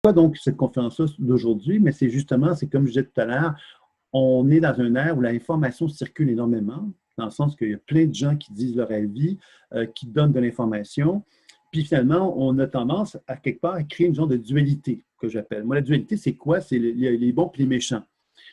pourquoi donc cette conférence-là d'aujourd'hui? Mais c'est justement, c'est comme je disais tout à l'heure, on est dans un ère où l'information circule énormément, dans le sens qu'il y a plein de gens qui disent leur avis, qui donnent de l'information. Puis finalement, on a tendance à quelque part à créer une genre de dualité que j'appelle. Moi, la dualité, c'est quoi? C'est les bons et les méchants.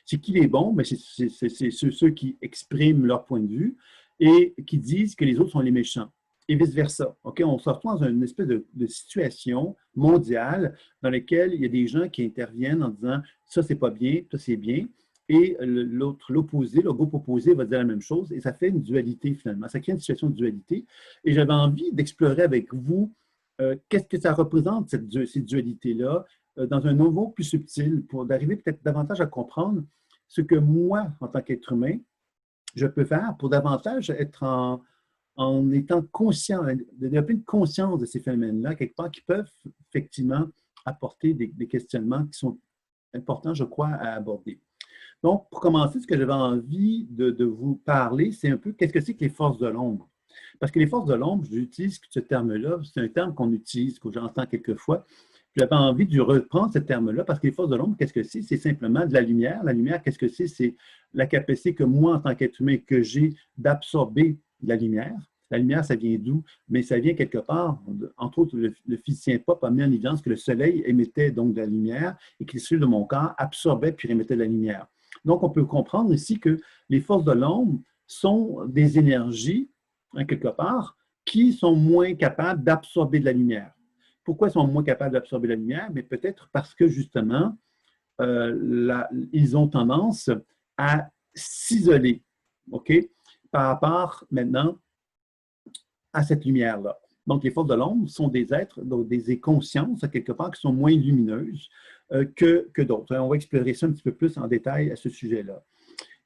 C'est qui les bons? C'est ceux qui expriment leur point de vue et qui disent que les autres sont les méchants. Et vice-versa. OK? On se retrouve dans une espèce de situation mondiale dans laquelle il y a des gens qui interviennent en disant ça, c'est pas bien, ça, c'est bien. Et l'opposé, le groupe opposé va dire la même chose et ça fait une dualité finalement. Ça crée une situation de dualité. Et j'avais envie d'explorer avec vous qu'est-ce que ça représente, ces dualités-là, dans un niveau plus subtil pour d'arriver peut-être davantage à comprendre ce que moi, en tant qu'être humain, je peux faire pour davantage être en étant conscient, de développer une conscience de ces phénomènes-là, quelque part, qui peuvent effectivement apporter des questionnements qui sont importants, je crois, à aborder. Donc, pour commencer, ce que j'avais envie de vous parler, c'est un peu qu'est-ce que c'est que les forces de l'ombre. Parce que les forces de l'ombre, j'utilise ce terme-là, c'est un terme qu'on utilise, que j'entends quelquefois. J'avais envie de reprendre ce terme-là parce que les forces de l'ombre, qu'est-ce que c'est? C'est simplement de la lumière. La lumière, qu'est-ce que c'est? C'est la capacité que moi, en tant qu'être humain, que j'ai d'absorber de la lumière. La lumière, ça vient d'où? Mais ça vient quelque part. Entre autres, le physicien Pop a mis en évidence que le soleil émettait donc de la lumière et que les cellules de mon corps absorbaient puis émettaient de la lumière. Donc, on peut comprendre ici que les forces de l'ombre sont des énergies, hein, quelque part, qui sont moins capables d'absorber de la lumière. Pourquoi ils sont moins capables d'absorber la lumière? Mais peut-être parce que, justement, ils ont tendance à s'isoler, OK, par rapport, maintenant, à cette lumière-là. Donc, les forces de l'ombre sont des êtres, donc des consciences, quelque part, qui sont moins lumineuses que d'autres. On va explorer ça un petit peu plus en détail à ce sujet-là.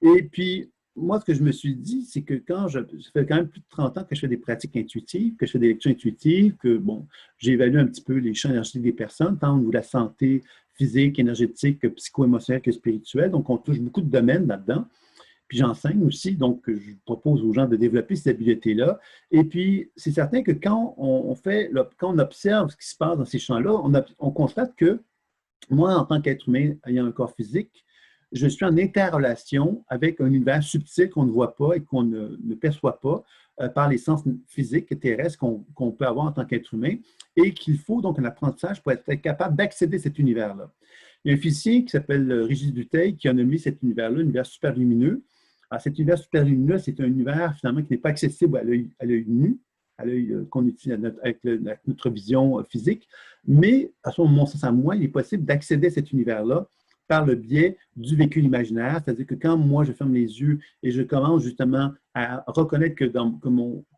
Et puis, moi, ce que je me suis dit, c'est que ça fait quand même plus de 30 ans que je fais des pratiques intuitives, que je fais des lectures intuitives, que, bon, j'évalue un petit peu les champs énergétiques des personnes, tant au niveau de la santé physique, énergétique, psycho-émotionnelle que spirituelle. Donc, on touche beaucoup de domaines là-dedans. Puis j'enseigne aussi, donc je propose aux gens de développer ces habiletés-là. Et puis, c'est certain que quand quand on observe ce qui se passe dans ces champs-là, on constate que moi, en tant qu'être humain ayant un corps physique, je suis en interrelation avec un univers subtil qu'on ne voit pas et qu'on ne perçoit pas par les sens physiques et terrestres qu'on peut avoir en tant qu'être humain et qu'il faut donc un apprentissage pour être capable d'accéder à cet univers-là. Il y a un physicien qui s'appelle Régis Dutheil qui a nommé cet univers-là, un univers super lumineux. Alors, cet univers super lumineux, c'est un univers finalement qui n'est pas accessible à l'œil nu, à l'œil qu'on utilise avec notre vision physique, mais à son sens à moi, il est possible d'accéder à cet univers-là par le biais du véhicule imaginaire, c'est-à-dire que quand moi je ferme les yeux et je commence justement à reconnaître que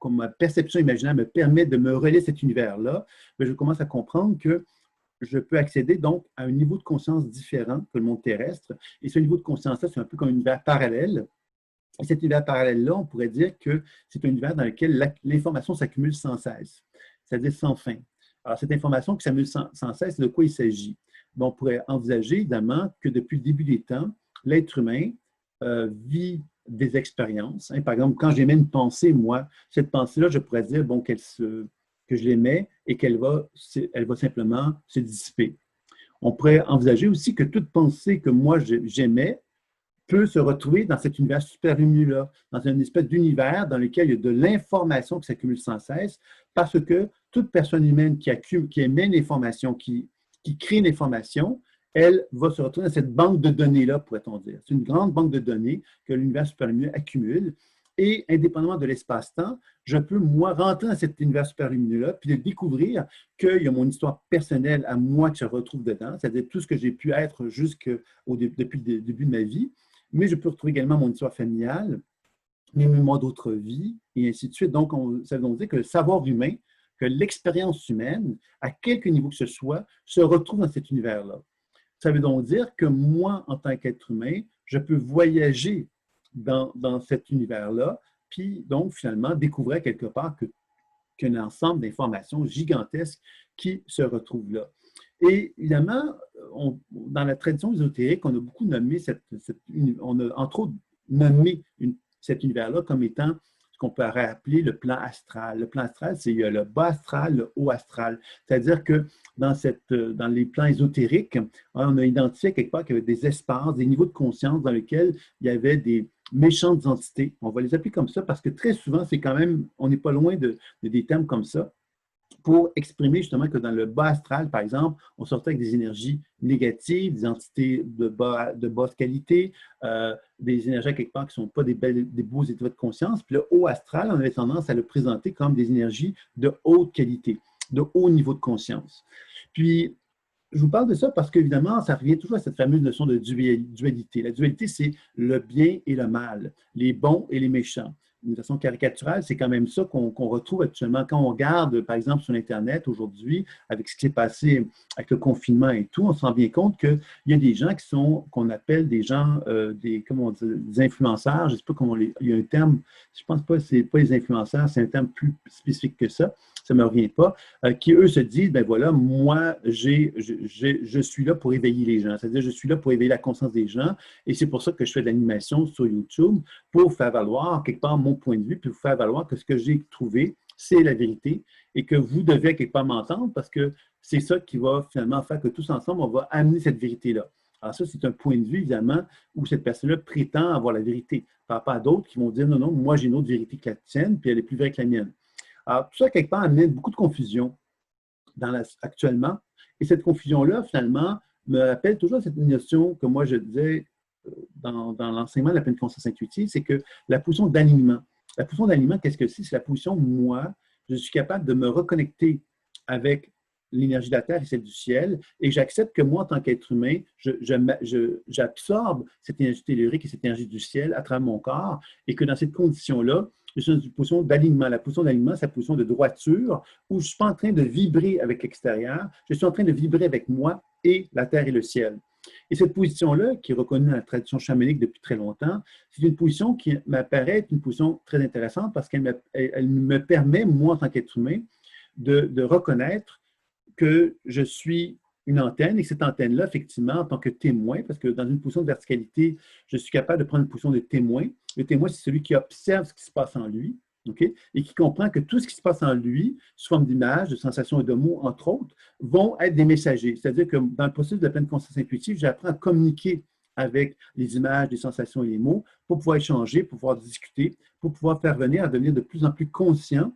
ma perception imaginaire me permet de me relier à cet univers-là, je commence à comprendre que je peux accéder donc à un niveau de conscience différent que le monde terrestre. Et ce niveau de conscience-là, c'est un peu comme un univers parallèle. Et cet univers parallèle-là, on pourrait dire que c'est un univers dans lequel l'information s'accumule sans cesse, c'est-à-dire sans fin. Alors, cette information qui s'accumule sans cesse, de quoi il s'agit? Bon, on pourrait envisager, évidemment, que depuis le début des temps, l'être humain vit des expériences. Hein. Par exemple, quand j'émets une pensée, moi, cette pensée-là, je pourrais dire bon, que je l'émets et elle va simplement se dissiper. On pourrait envisager aussi que toute pensée que moi j'émets peut se retrouver dans cet univers super lumineux-là, dans une espèce d'univers dans lequel il y a de l'information qui s'accumule sans cesse, parce que toute personne humaine qui émet l'information, qui crée l'information, elle va se retrouver dans cette banque de données-là, pourrait-on dire. C'est une grande banque de données que l'univers super lumineux accumule. Et indépendamment de l'espace-temps, je peux, moi, rentrer dans cet univers super lumineux-là, puis de découvrir qu'il y a mon histoire personnelle à moi qui se retrouve dedans, c'est-à-dire tout ce que j'ai pu être depuis le début de ma vie. Mais je peux retrouver également mon histoire familiale, mes mémoires d'autres vies, et ainsi de suite. Donc, ça veut donc dire que le savoir humain, que l'expérience humaine, à quelque niveau que ce soit, se retrouve dans cet univers-là. Ça veut donc dire que moi, en tant qu'être humain, je peux voyager dans cet univers-là, puis donc, finalement, découvrir quelque part qu'un ensemble d'informations gigantesques qui se retrouvent là. Et évidemment, dans la tradition ésotérique, on a beaucoup nommé on a entre autres nommé cet univers-là comme étant ce qu'on pourrait appeler le plan astral. Le plan astral, c'est le bas astral, le haut astral. C'est-à-dire que dans les plans ésotériques, on a identifié quelque part qu'il y avait des espaces, des niveaux de conscience dans lesquels il y avait des méchantes entités. On va les appeler comme ça parce que très souvent, c'est quand même, on n'est pas loin de des termes comme ça, pour exprimer justement que dans le bas astral, par exemple, on sortait avec des énergies négatives, des entités de basse qualité, des énergies à quelque part qui ne sont pas des beaux états de conscience. Puis le haut astral, on avait tendance à le présenter comme des énergies de haute qualité, de haut niveau de conscience. Puis, je vous parle de ça parce qu'évidemment, ça revient toujours à cette fameuse notion de dualité. La dualité, c'est le bien et le mal, les bons et les méchants. D'une façon caricaturale, c'est quand même ça qu'on retrouve actuellement. Quand on regarde, par exemple, sur Internet aujourd'hui, avec ce qui s'est passé avec le confinement et tout, on se rend bien compte qu'il y a des gens qui sont, qu'on appelle des gens, comment on dit, des influenceurs. Je ne sais pas comment il y a un terme, je ne pense pas que ce n'est pas les influenceurs, c'est un terme plus spécifique que ça ne me revient pas, qui eux se disent, ben voilà, moi, je suis là pour éveiller les gens, c'est-à-dire je suis là pour éveiller la conscience des gens et c'est pour ça que je fais de l'animation sur YouTube pour faire valoir quelque part mon point de vue, puis vous faire valoir que ce que j'ai trouvé, c'est la vérité et que vous devez quelque part m'entendre parce que c'est ça qui va finalement faire que tous ensemble, on va amener cette vérité-là. Alors ça, c'est un point de vue, évidemment, où cette personne-là prétend avoir la vérité par rapport à d'autres qui vont dire, non, non, moi j'ai une autre vérité que la tienne, puis elle est plus vraie que la mienne. Alors, tout ça, quelque part, amène beaucoup de confusion actuellement. Et cette confusion-là, finalement, me rappelle toujours cette notion que moi, je disais dans l'enseignement de la pleine conscience intuitive, c'est que la position d'alignement. La position d'alignement, qu'est-ce que c'est? C'est la position où moi, je suis capable de me reconnecter avec l'énergie de la Terre et celle du ciel, et j'accepte que moi, en tant qu'être humain, j'absorbe cette énergie tellurique et cette énergie du ciel à travers mon corps, et que dans cette condition-là, je suis dans une position d'alignement. La position d'alignement, c'est la position de droiture, où je ne suis pas en train de vibrer avec l'extérieur, je suis en train de vibrer avec moi et la terre et le ciel. Et cette position-là, qui est reconnue dans la tradition chamanique depuis très longtemps, c'est une position qui m'apparaît être une position très intéressante parce qu'elle me permet, moi, en tant qu'être humain, de reconnaître que je suis une antenne et que cette antenne-là, effectivement, en tant que témoin, parce que dans une position de verticalité, je suis capable de prendre une position de témoin. Le témoin, c'est celui qui observe ce qui se passe en lui, okay? Et qui comprend que tout ce qui se passe en lui, sous forme d'images, de sensations et de mots, entre autres, vont être des messagers. C'est-à-dire que dans le processus de la pleine conscience intuitive, j'apprends à communiquer avec les images, les sensations et les mots pour pouvoir échanger, pour pouvoir discuter, pour pouvoir faire venir à devenir de plus en plus conscient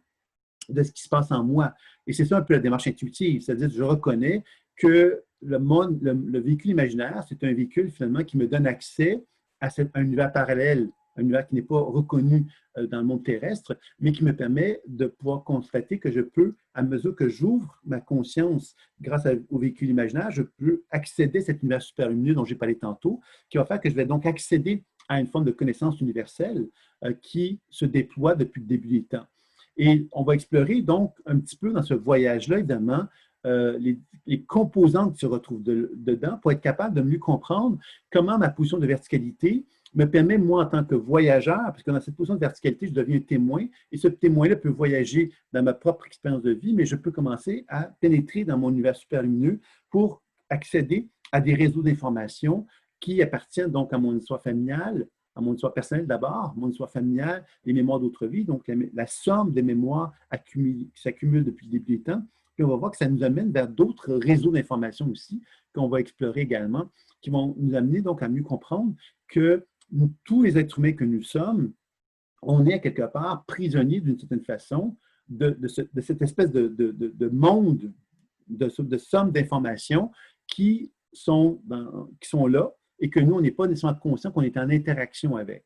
de ce qui se passe en moi. Et c'est ça un peu la démarche intuitive, c'est-à-dire que je reconnais que le véhicule imaginaire, c'est un véhicule finalement qui me donne accès à un univers parallèle, un univers qui n'est pas reconnu dans le monde terrestre, mais qui me permet de pouvoir constater que je peux, à mesure que j'ouvre ma conscience grâce au véhicule imaginaire, je peux accéder à cet univers super lumineux dont j'ai parlé tantôt, qui va faire que je vais donc accéder à une forme de connaissance universelle qui se déploie depuis le début des temps. Et on va explorer donc un petit peu dans ce voyage-là, évidemment, les composantes qui se retrouvent dedans pour être capable de mieux comprendre comment ma position de verticalité me permet, moi, en tant que voyageur, parce que dans cette position de verticalité, je deviens un témoin, et ce témoin-là peut voyager dans ma propre expérience de vie, mais je peux commencer à pénétrer dans mon univers super lumineux pour accéder à des réseaux d'informations qui appartiennent donc à mon histoire familiale, à mon histoire personnelle d'abord, mon histoire familiale, les mémoires d'autres vies, donc la somme des mémoires qui s'accumulent depuis le début des temps. Puis on va voir que ça nous amène vers d'autres réseaux d'informations aussi, qu'on va explorer également, qui vont nous amener donc à mieux comprendre que tous les êtres humains que nous sommes, on est à quelque part prisonniers d'une certaine façon de cette espèce de monde, de somme d'informations qui sont là et que nous, on n'est pas nécessairement conscient qu'on est en interaction avec.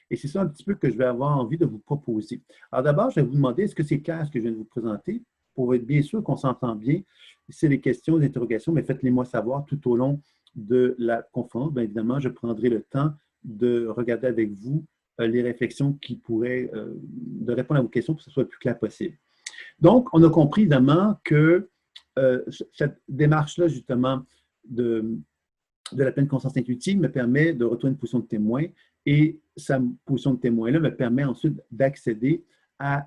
Et c'est ça un petit peu que je vais avoir envie de vous proposer. Alors d'abord, je vais vous demander, est-ce que c'est clair ce que je viens de vous présenter? Pour être bien sûr qu'on s'entend bien, si c'est des questions, des interrogations, mais faites-les-moi savoir tout au long de la conférence. Bien évidemment, je prendrai le temps de regarder avec vous les réflexions qui pourraient, de répondre à vos questions pour que ce soit le plus clair possible. Donc, on a compris évidemment que cette démarche-là, justement, de la pleine conscience intuitive me permet de retourner une position de témoin et sa position de témoin-là me permet ensuite d'accéder à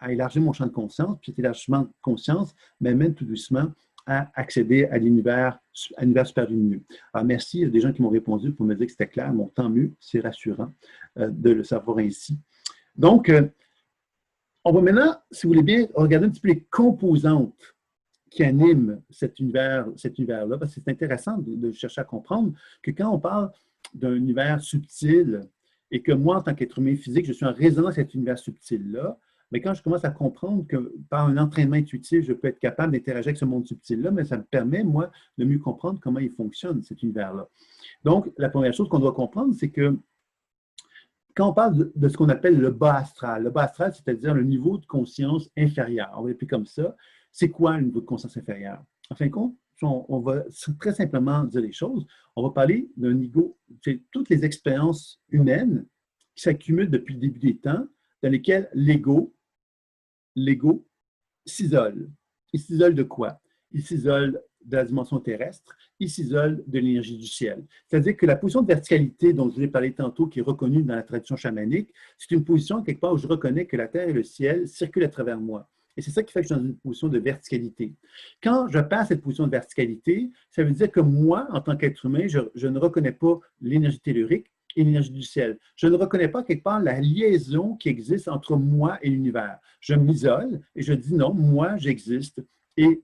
élargir mon champ de conscience. Puis cet élargissement de conscience m'amène tout doucement à accéder à l'univers super lumineux. Alors, merci, il y a des gens qui m'ont répondu pour me dire que c'était clair. Bon, tant mieux, c'est rassurant de le savoir ainsi. Donc, on va maintenant, si vous voulez bien, regarder un petit peu les composantes qui animent cet univers-là, parce que c'est intéressant de chercher à comprendre que quand on parle d'un univers subtil et que moi, en tant qu'être humain physique, je suis en résonance avec cet univers subtil-là, mais quand je commence à comprendre que par un entraînement intuitif, je peux être capable d'interagir avec ce monde subtil-là, mais ça me permet, moi, de mieux comprendre comment il fonctionne, cet univers-là. Donc, la première chose qu'on doit comprendre, c'est que quand on parle de ce qu'on appelle le bas astral, c'est-à-dire le niveau de conscience inférieur, on va l'appeler comme ça, c'est quoi le niveau de conscience inférieur? En fin de compte, on va très simplement dire les choses. On va parler d'un niveau, c'est toutes les expériences humaines qui s'accumulent depuis le début des temps, dans lesquelles l'ego s'isole. Il s'isole de quoi? Il s'isole de la dimension terrestre, il s'isole de l'énergie du ciel. C'est-à-dire que la position de verticalité dont je vous ai parlé tantôt, qui est reconnue dans la tradition chamanique, c'est une position quelque part où je reconnais que la Terre et le ciel circulent à travers moi. Et c'est ça qui fait que je suis dans une position de verticalité. Quand je passe cette position de verticalité, ça veut dire que moi, en tant qu'être humain, je ne reconnais pas l'énergie tellurique et l'énergie du ciel. Je ne reconnais pas quelque part la liaison qui existe entre moi et l'univers. Je m'isole et je dis non, moi, j'existe et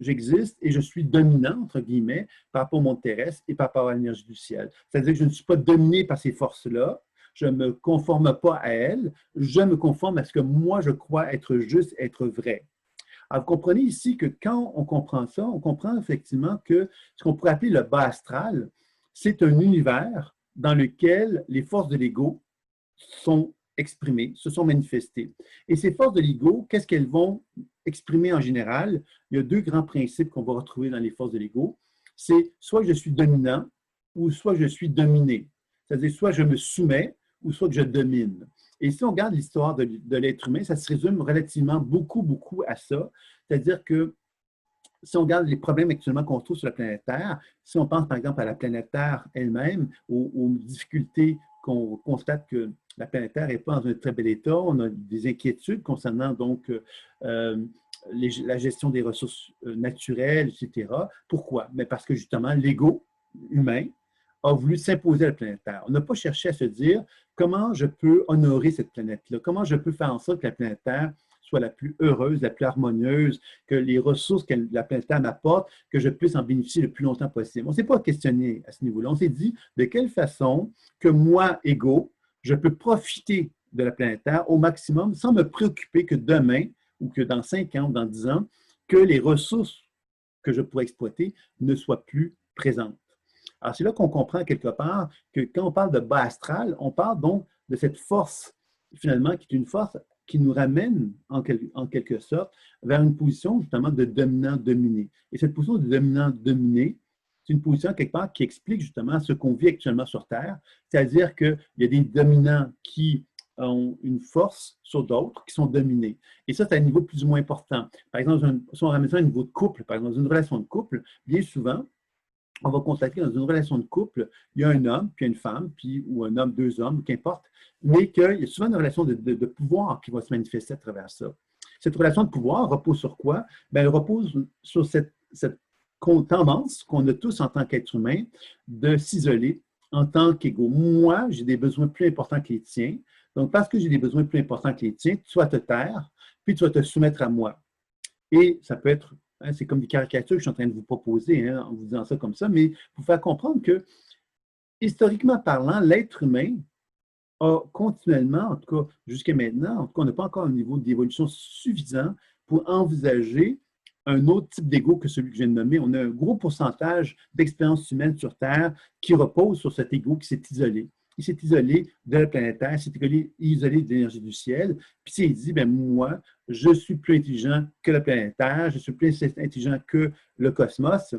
je suis dominant, entre guillemets, par rapport au monde terrestre et par rapport à l'énergie du ciel. C'est-à-dire que je ne suis pas dominé par ces forces-là, je ne me conforme pas à elles, je me conforme à ce que moi, je crois être juste, être vrai. Alors, vous comprenez ici que quand on comprend ça, on comprend effectivement que ce qu'on pourrait appeler le bas astral, c'est un univers dans lequel les forces de l'ego sont exprimées, se sont manifestées. Et ces forces de l'ego, qu'est-ce qu'elles vont exprimer en général? Il y a deux grands principes qu'on va retrouver dans les forces de l'ego. C'est soit je suis dominant ou soit je suis dominé. C'est-à-dire soit je me soumets ou soit que je domine. Et si on regarde l'histoire de l'être humain, ça se résume relativement beaucoup à ça. C'est-à-dire que si on regarde les problèmes actuellement qu'on trouve sur la planète Terre, si on pense par exemple à la planète Terre elle-même, aux difficultés qu'on constate que la planète Terre n'est pas dans un très bel état, on a des inquiétudes concernant donc la gestion des ressources naturelles, etc. Pourquoi? Mais parce que justement, l'ego humain a voulu s'imposer à la planète Terre. On n'a pas cherché à se dire comment je peux honorer cette planète-là, comment je peux faire en sorte que la planète Terre soit la plus heureuse, la plus harmonieuse, que les ressources que la planète Terre m'apporte, que je puisse en bénéficier le plus longtemps possible. On ne s'est pas questionné à ce niveau-là. On s'est dit de quelle façon que moi, ego, je peux profiter de la planète Terre au maximum sans me préoccuper que demain ou que dans 5 ans ou dans 10 ans, que les ressources que je pourrais exploiter ne soient plus présentes. Alors, c'est là qu'on comprend quelque part que quand on parle de bas astral, on parle donc de cette force, finalement, qui est une force qui nous ramène, en quelque sorte, vers une position, justement, de dominant-dominé. Et cette position de dominant-dominé, c'est une position, quelque part, qui explique, justement, ce qu'on vit actuellement sur Terre, c'est-à-dire qu'il y a des dominants qui ont une force sur d'autres qui sont dominés. Et ça, c'est à un niveau plus ou moins important. Par exemple, si on ramène ça à un niveau de couple, par exemple, dans une relation de couple, bien souvent, on va constater que dans une relation de couple, il y a un homme, puis une femme, puis, ou un homme, deux hommes, qu'importe, mais qu'il y a souvent une relation de pouvoir qui va se manifester à travers ça. Cette relation de pouvoir repose sur quoi? Bien, elle repose sur cette tendance qu'on a tous en tant qu'être humain de s'isoler en tant qu'ego. Moi, j'ai des besoins plus importants que les tiens. Donc, parce que j'ai des besoins plus importants que les tiens, tu vas te taire, puis tu vas te soumettre à moi. Et ça peut être, hein, c'est comme des caricatures que je suis en train de vous proposer, hein, en vous disant ça comme ça, mais pour faire comprendre que, historiquement parlant, l'être humain a continuellement, en tout cas jusqu'à maintenant, en tout cas, on n'a pas encore un niveau d'évolution suffisant pour envisager un autre type d'ego que celui que je viens de nommer. On a un gros pourcentage d'expériences humaines sur Terre qui repose sur cet ego qui s'est isolé. Il s'est isolé de la planète Terre, il s'est isolé de l'énergie du ciel, puis il s'est dit, ben moi, je suis plus intelligent que la planète Terre, je suis plus intelligent que le cosmos,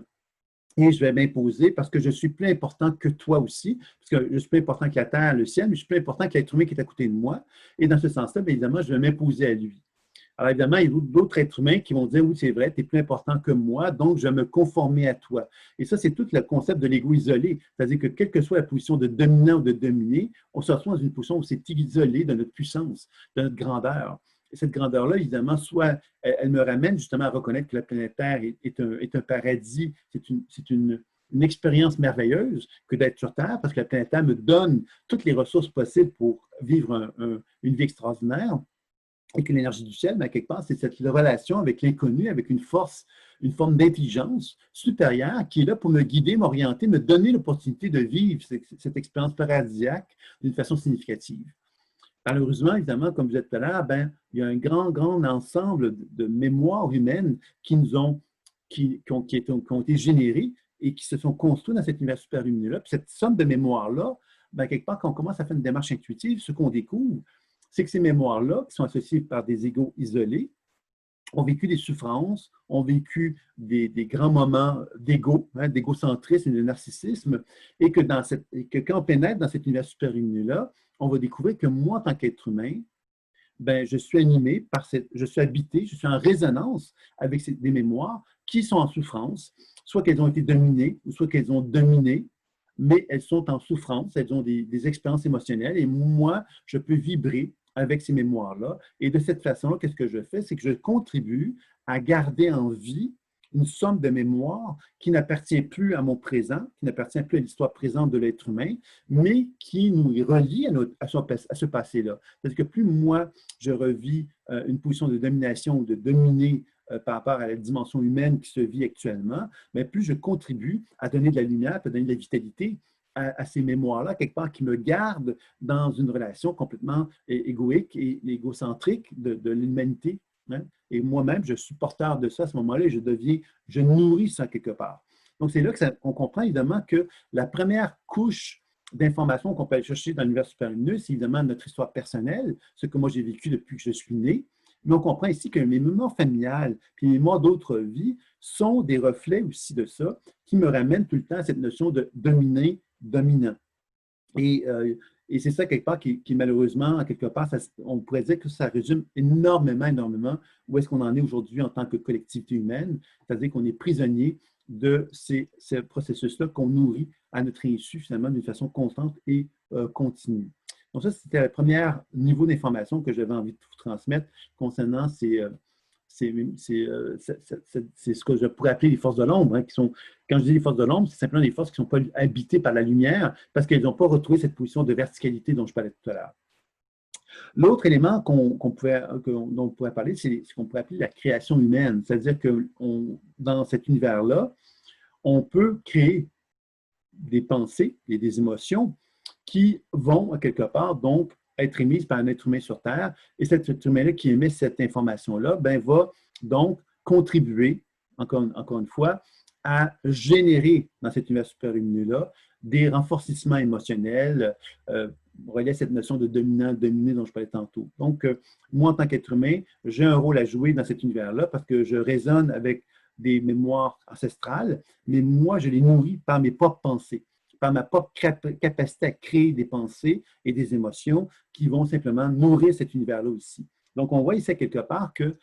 et je vais m'imposer parce que je suis plus important que toi aussi, parce que je suis plus important que la Terre, le ciel, mais je suis plus important que l'être humain qui est à côté de moi. Et dans ce sens-là, bien évidemment, je vais m'imposer à lui. Alors évidemment, il y a d'autres êtres humains qui vont dire, oui, c'est vrai, tu es plus important que moi, donc je vais me conformer à toi. Et ça, c'est tout le concept de l'ego isolé. C'est-à-dire que quelle que soit la position de dominant ou de dominé, on se retrouve dans une position où c'est isolé de notre puissance, de notre grandeur. Et cette grandeur-là, évidemment, soit elle me ramène justement à reconnaître que la planète Terre est un paradis, c'est une une expérience merveilleuse que d'être sur Terre, parce que la planète Terre me donne toutes les ressources possibles pour vivre une vie extraordinaire, et que l'énergie du ciel, mais à quelque part, c'est cette relation avec l'inconnu, avec une force, une forme d'intelligence supérieure qui est là pour me guider, m'orienter, me donner l'opportunité de vivre cette expérience paradisiaque d'une façon significative. Malheureusement, évidemment, comme vous êtes tout à l'heure, ben, il y a un grand ensemble de mémoires humaines qui nous ont, qui ont été générées et qui se sont construites dans cet univers superlumineux-là. Puis cette somme de mémoires-là, ben, quelque part, quand on commence à faire une démarche intuitive, ce qu'on découvre, c'est que ces mémoires-là, qui sont associées par des égos isolés, ont vécu des souffrances, ont vécu des grands moments d'égo, hein, d'égocentrisme et de narcissisme, et que, quand on pénètre dans cet univers superlumineux-là, on va découvrir que moi, en tant qu'être humain, ben, je suis animé par je suis habité, je suis en résonance avec des mémoires qui sont en souffrance, soit qu'elles ont été dominées, ou soit qu'elles ont dominé, mais elles sont en souffrance, elles ont des expériences émotionnelles, et moi, je peux vibrer avec ces mémoires-là. Et de cette façon-là, qu'est-ce que je fais? C'est que je contribue à garder en vie une somme de mémoire qui n'appartient plus à mon présent, qui n'appartient plus à l'histoire présente de l'être humain, mais qui nous relie à ce passé-là. C'est-à-dire que plus moi, je revis une position de domination ou de dominer par rapport à la dimension humaine qui se vit actuellement, mais plus je contribue à donner de la lumière, à donner de la vitalité à ces mémoires-là, quelque part, qui me gardent dans une relation complètement égoïque et égocentrique de l'humanité. Hein? Et moi-même, je suis porteur de ça à ce moment-là et je nourris ça quelque part. Donc, c'est là qu'on comprend évidemment que la première couche d'informations qu'on peut aller chercher dans l'univers superlumineux, c'est évidemment notre histoire personnelle, ce que moi j'ai vécu depuis que je suis né. Mais on comprend ici que mes mémoires familiales et mes mémoires d'autres vies sont des reflets aussi de ça qui me ramènent tout le temps à cette notion de dominant. Et c'est ça, quelque part, qui malheureusement, quelque part, on pourrait dire que ça résume énormément où est-ce qu'on en est aujourd'hui en tant que collectivité humaine, c'est-à-dire qu'on est prisonnier de ces processus-là qu'on nourrit à notre insu, finalement, d'une façon constante et continue. Donc ça, c'était le premier niveau d'information que j'avais envie de vous transmettre concernant c'est ce que je pourrais appeler les forces de l'ombre, hein, qui sont, quand je dis les forces de l'ombre, c'est simplement les forces qui ne sont pas habitées par la lumière parce qu'elles n'ont pas retrouvé cette position de verticalité dont je parlais tout à l'heure. L'autre élément dont on pourrait parler, c'est ce qu'on pourrait appeler la création humaine, c'est-à-dire que dans cet univers-là, on peut créer des pensées et des émotions qui vont, quelque part, donc, être émises par un être humain sur Terre. Et cet être humain-là qui émet cette information-là, ben, va donc contribuer, encore une fois, à générer dans cet univers superlumineux-là des renforcissements émotionnels, reliés à cette notion de dominant-dominé dont je parlais tantôt. Donc, moi, en tant qu'être humain, j'ai un rôle à jouer dans cet univers-là parce que je résonne avec des mémoires ancestrales, mais moi, je les nourris par mes propres pensées, par ma propre capacité à créer des pensées et des émotions qui vont simplement nourrir cet univers-là aussi. Donc, on voit ici quelque part que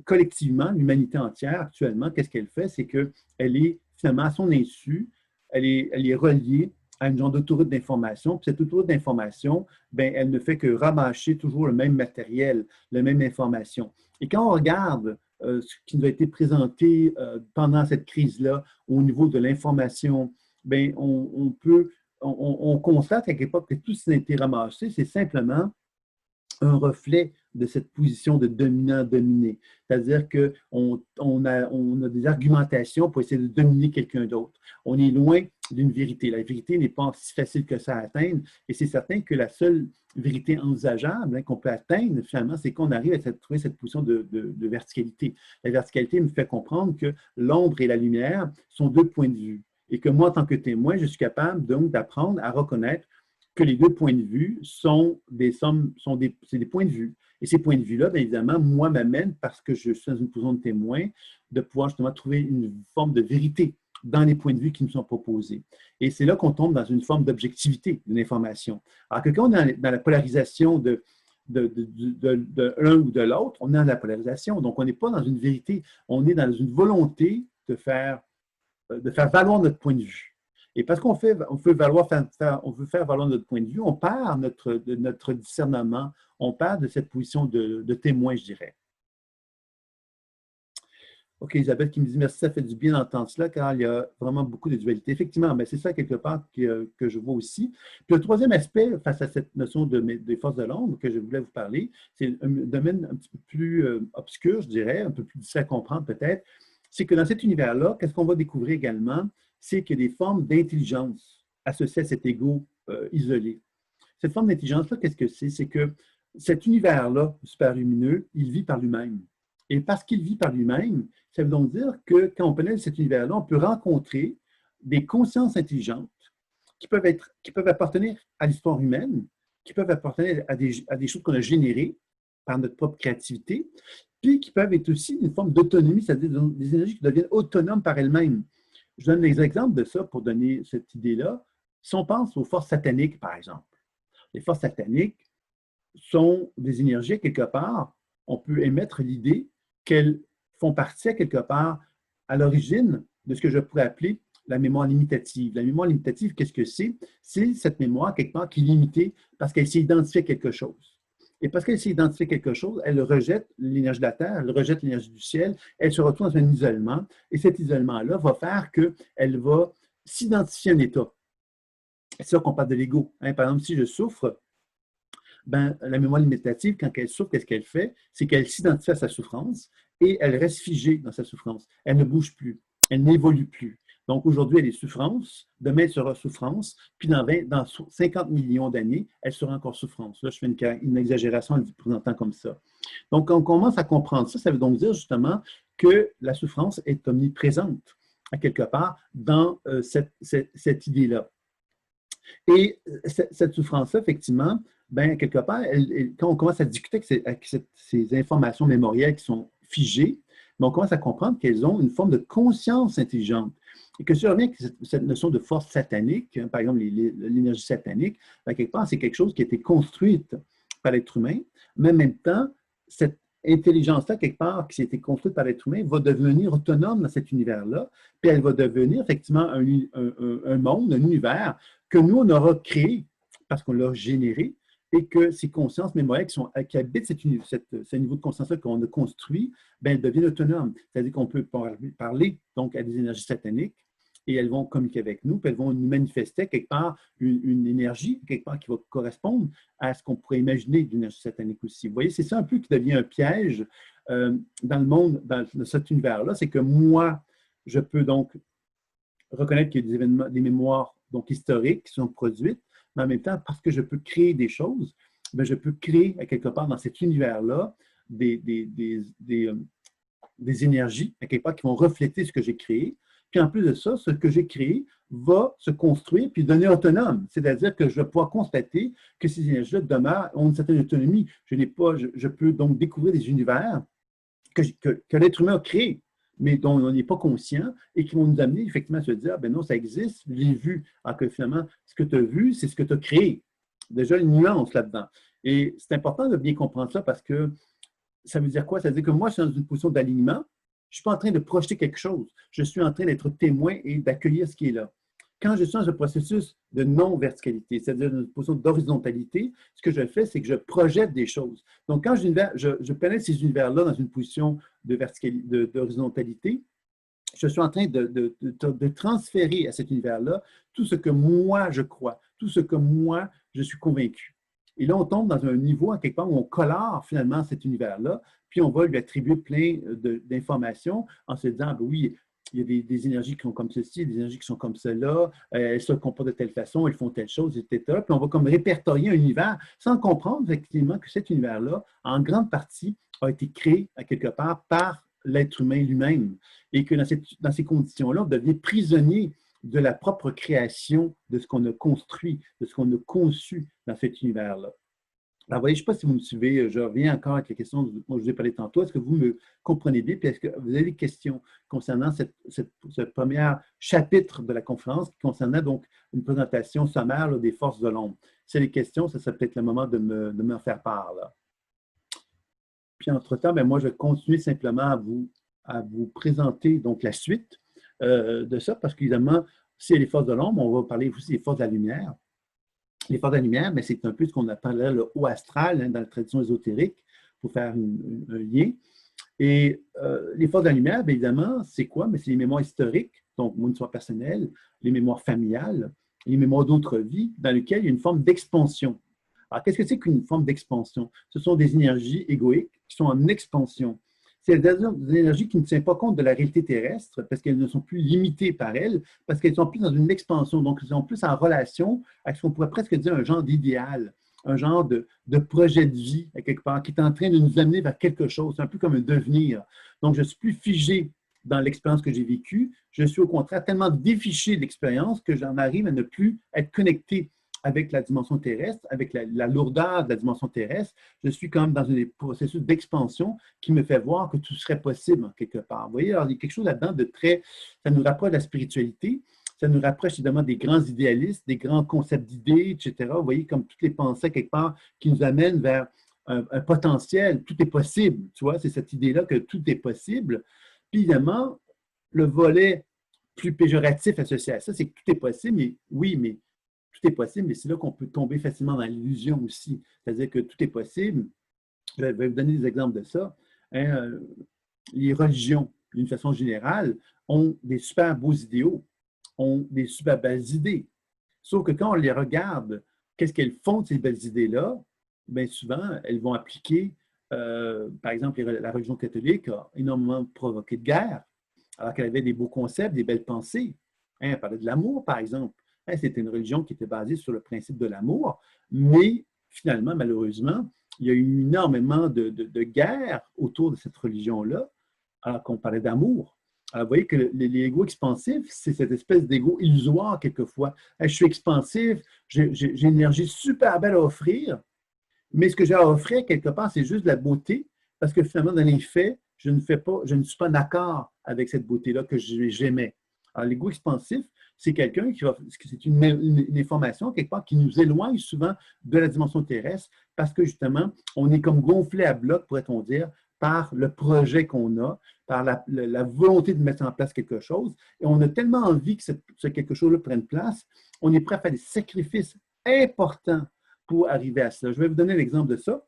collectivement, l'humanité entière, actuellement, qu'est-ce qu'elle fait? C'est qu'elle est finalement à son insu, elle est reliée à une genre d'autoroute d'information. Puis cette autoroute d'information, ben, elle ne fait que rabâcher toujours le même matériel, la même information. Et quand on regarde ce qui nous a été présenté pendant cette crise-là au niveau de l'information, bien, on constate à quelque part que tout ce qui a été ramassé, c'est simplement un reflet de cette position de dominant-dominé. C'est-à-dire qu'on a des argumentations pour essayer de dominer quelqu'un d'autre. On est loin d'une vérité. La vérité n'est pas si facile que ça à atteindre et c'est certain que la seule vérité envisageable qu'on peut atteindre, finalement, c'est qu'on arrive à trouver cette position de verticalité. La verticalité me fait comprendre que l'ombre et la lumière sont deux points de vue et que moi, en tant que témoin, je suis capable donc d'apprendre à reconnaître que les deux points de vue sont des points de vue. Et ces points de vue-là, bien évidemment, moi, m'amènent, parce que je suis dans une position de témoin, de pouvoir justement trouver une forme de vérité dans les points de vue qui nous sont proposés. Et c'est là qu'on tombe dans une forme d'objectivité de l'information. Alors que quand on est dans la polarisation de l'un ou de l'autre, on est dans la polarisation. Donc, on n'est pas dans une vérité, on est dans une volonté de faire valoir notre point de vue. Et parce qu'on veut faire valoir notre point de vue, on perd notre discernement, on perd de cette position de témoin, je dirais. OK, Isabelle qui me dit merci, ça fait du bien d'entendre cela car il y a vraiment beaucoup de dualité. Effectivement, mais c'est ça quelque part que je vois aussi. Puis le troisième aspect face à cette notion des forces de l'ombre que je voulais vous parler, c'est un domaine un petit peu plus obscur, je dirais, un peu plus difficile à comprendre peut-être, c'est que dans cet univers-là, qu'est-ce qu'on va découvrir également? C'est qu'il y a des formes d'intelligence associées à cet ego isolé. Cette forme d'intelligence-là, qu'est-ce que c'est? C'est que cet univers-là, super lumineux, il vit par lui-même. Et parce qu'il vit par lui-même, ça veut donc dire que quand on pénètre cet univers-là, on peut rencontrer des consciences intelligentes qui peuvent appartenir à l'histoire humaine, qui peuvent appartenir à des choses qu'on a générées par notre propre créativité, puis qui peuvent être aussi une forme d'autonomie, c'est-à-dire des énergies qui deviennent autonomes par elles-mêmes. Je donne des exemples de ça pour donner cette idée-là. Si on pense aux forces sataniques, par exemple, les forces sataniques sont des énergies, quelque part, on peut émettre l'idée qu'elles font partie, quelque part, à l'origine de ce que je pourrais appeler la mémoire limitative. La mémoire limitative, qu'est-ce que c'est? C'est cette mémoire, quelque part, qui est limitée parce qu'elle s'est identifiée à quelque chose. Et parce qu'elle s'est identifiée à quelque chose, elle rejette l'énergie de la Terre, elle rejette l'énergie du ciel, elle se retrouve dans un isolement. Et cet isolement-là va faire qu'elle va s'identifier à un état. C'est ça qu'on parle de l'ego. Hein? Par exemple, si je souffre, ben, la mémoire limitative, quand elle souffre, qu'est-ce qu'elle fait? C'est qu'elle s'identifie à sa souffrance et elle reste figée dans sa souffrance. Elle ne bouge plus, elle n'évolue plus. Donc aujourd'hui, elle est souffrance, demain, elle sera souffrance, puis dans 50 millions d'années, elle sera encore souffrance. Là, je fais une exagération en le présentant comme ça. Donc, quand on commence à comprendre ça, ça veut donc dire justement que la souffrance est omniprésente, à quelque part, dans cette idée-là. Et cette souffrance-là, effectivement, ben, quelque part, quand on commence à discuter avec ces informations mémorielles qui sont figées, ben, on commence à comprendre qu'elles ont une forme de conscience intelligente. Et que si je reviens avec cette notion de force satanique, hein, par exemple l'énergie satanique, ben, quelque part, c'est quelque chose qui a été construite par l'être humain, mais en même temps, cette intelligence-là, quelque part, qui a été construite par l'être humain, va devenir autonome dans cet univers-là, puis elle va devenir effectivement un monde, un univers que nous, on aura créé parce qu'on l'a généré et que ces consciences mémorielles qui habitent ce niveau de conscience-là qu'on a construit, ben, elles deviennent autonomes. C'est-à-dire qu'on peut parler donc à des énergies sataniques et elles vont communiquer avec nous, puis elles vont nous manifester quelque part une énergie, quelque part qui va correspondre à ce qu'on pourrait imaginer d'une énergie satanique aussi. Vous voyez, c'est ça un peu qui devient un piège dans le monde, dans cet univers-là, c'est que moi, je peux donc reconnaître qu'il y a des événements, des mémoires donc historiques qui sont produites, mais en même temps, parce que je peux créer des choses, bien, je peux créer à quelque part dans cet univers-là des énergies, à quelque part, qui vont refléter ce que j'ai créé. Puis en plus de ça, ce que j'ai créé va se construire puis devenir autonome. C'est-à-dire que je vais pouvoir constater que ces énergies-là demeurent, ont une certaine autonomie. Je peux donc découvrir des univers que l'être humain a créés, mais dont on n'est pas conscient et qui vont nous amener effectivement à se dire, ah, ben non, ça existe, je l'ai vu. Alors que finalement, ce que tu as vu, c'est ce que tu as créé. Déjà, une nuance là-dedans. Et c'est important de bien comprendre ça parce que ça veut dire quoi? Ça veut dire que moi, je suis dans une position d'alignement. Je ne suis pas en train de projeter quelque chose. Je suis en train d'être témoin et d'accueillir ce qui est là. Quand je suis dans un processus de non-verticalité, c'est-à-dire une position d'horizontalité, ce que je fais, c'est que je projette des choses. Donc, quand je pénètre ces univers-là dans une position d'horizontalité, je suis en train de transférer à cet univers-là tout ce que moi je crois, tout ce que moi je suis convaincu. Et là, on tombe dans un niveau, à quelque part, où on colore finalement cet univers-là, puis on va lui attribuer plein d'informations en se disant, ben oui, il y a des énergies qui sont comme ceci, des énergies qui sont comme cela, elles se comportent de telle façon, elles font telle chose, etc. Puis on va comme répertorier un univers sans comprendre effectivement que cet univers-là, en grande partie, a été créé à quelque part par l'être humain lui-même. Et que dans ces conditions-là, on devient prisonnier de la propre création de ce qu'on a construit, de ce qu'on a conçu dans cet univers-là. Alors, vous voyez, je ne sais pas si vous me suivez, je reviens encore avec les questions dont je vous ai parlé tantôt. Est-ce que vous me comprenez bien? Puis est-ce que vous avez des questions concernant ce premier chapitre de la conférence qui concernait donc une présentation sommaire là, des forces de l'ombre? Si vous avez des questions, ça serait peut-être le moment de me faire part. Là. Puis entre-temps, bien, moi, je vais continuer simplement à vous présenter donc, la suite de ça, parce qu'évidemment, si il y a les forces de l'ombre, on va parler aussi des forces de la lumière. Les forces de la lumière, mais c'est un peu ce qu'on appelle le haut astral hein, dans la tradition ésotérique, pour faire un lien. Et les forces de la lumière, bien évidemment, c'est quoi? C'est les mémoires historiques, donc mon histoire personnelle, les mémoires familiales, les mémoires d'autres vies, dans lesquelles il y a une forme d'expansion. Alors, qu'est-ce que c'est qu'une forme d'expansion? Ce sont des énergies égoïques qui sont en expansion. C'est des énergies qui ne tiennent pas compte de la réalité terrestre parce qu'elles ne sont plus limitées par elle, parce qu'elles sont plus dans une expansion, donc elles sont plus en relation avec ce qu'on pourrait presque dire un genre d'idéal, un genre de projet de vie, à quelque part, qui est en train de nous amener vers quelque chose, un peu comme un devenir. Donc, je ne suis plus figé dans l'expérience que j'ai vécue, je suis au contraire tellement défiché de l'expérience que j'en arrive à ne plus être connecté avec la dimension terrestre, avec la lourdeur de la dimension terrestre. Je suis comme dans un processus d'expansion qui me fait voir que tout serait possible en quelque part. Vous voyez, alors il y a quelque chose là-dedans de très... Ça nous rapproche de la spiritualité, ça nous rapproche évidemment des grands idéalistes, des grands concepts d'idées, etc. Vous voyez, comme toutes les pensées quelque part qui nous amènent vers un potentiel, tout est possible, tu vois, c'est cette idée-là que tout est possible. Puis évidemment, le volet plus péjoratif associé à ça, c'est que tout est possible, mais oui, mais tout est possible, mais c'est là qu'on peut tomber facilement dans l'illusion aussi. C'est-à-dire que tout est possible. Je vais vous donner des exemples de ça. Hein, les religions, d'une façon générale, ont des super beaux idéaux, ont des super belles idées. Sauf que quand on les regarde, qu'est-ce qu'elles font, ces belles idées-là? Bien souvent, elles vont appliquer, par exemple, la religion catholique a énormément provoqué de guerre, alors qu'elle avait des beaux concepts, des belles pensées. Hein, elle parlait de l'amour, par exemple. Hein, c'était une religion qui était basée sur le principe de l'amour, mais finalement, malheureusement, il y a eu énormément de guerres autour de cette religion-là, alors qu'on parlait d'amour. Alors, vous voyez que l'ego expansif, c'est cette espèce d'ego illusoire quelquefois. Hey, je suis expansif, j'ai une énergie super belle à offrir, mais ce que j'ai à offrir, quelque part, c'est juste de la beauté, parce que finalement, dans les faits, je ne suis pas d'accord avec cette beauté-là que j'aimais. Alors, l'ego expansif, c'est quelqu'un qui va, c'est une information, quelque part, qui nous éloigne souvent de la dimension terrestre, parce que justement, on est comme gonflé à bloc, pourrait-on dire, par le projet qu'on a, par la volonté de mettre en place quelque chose, et on a tellement envie que ce quelque chose-là prenne place, on est prêt à faire des sacrifices importants pour arriver à ça. Je vais vous donner l'exemple de ça.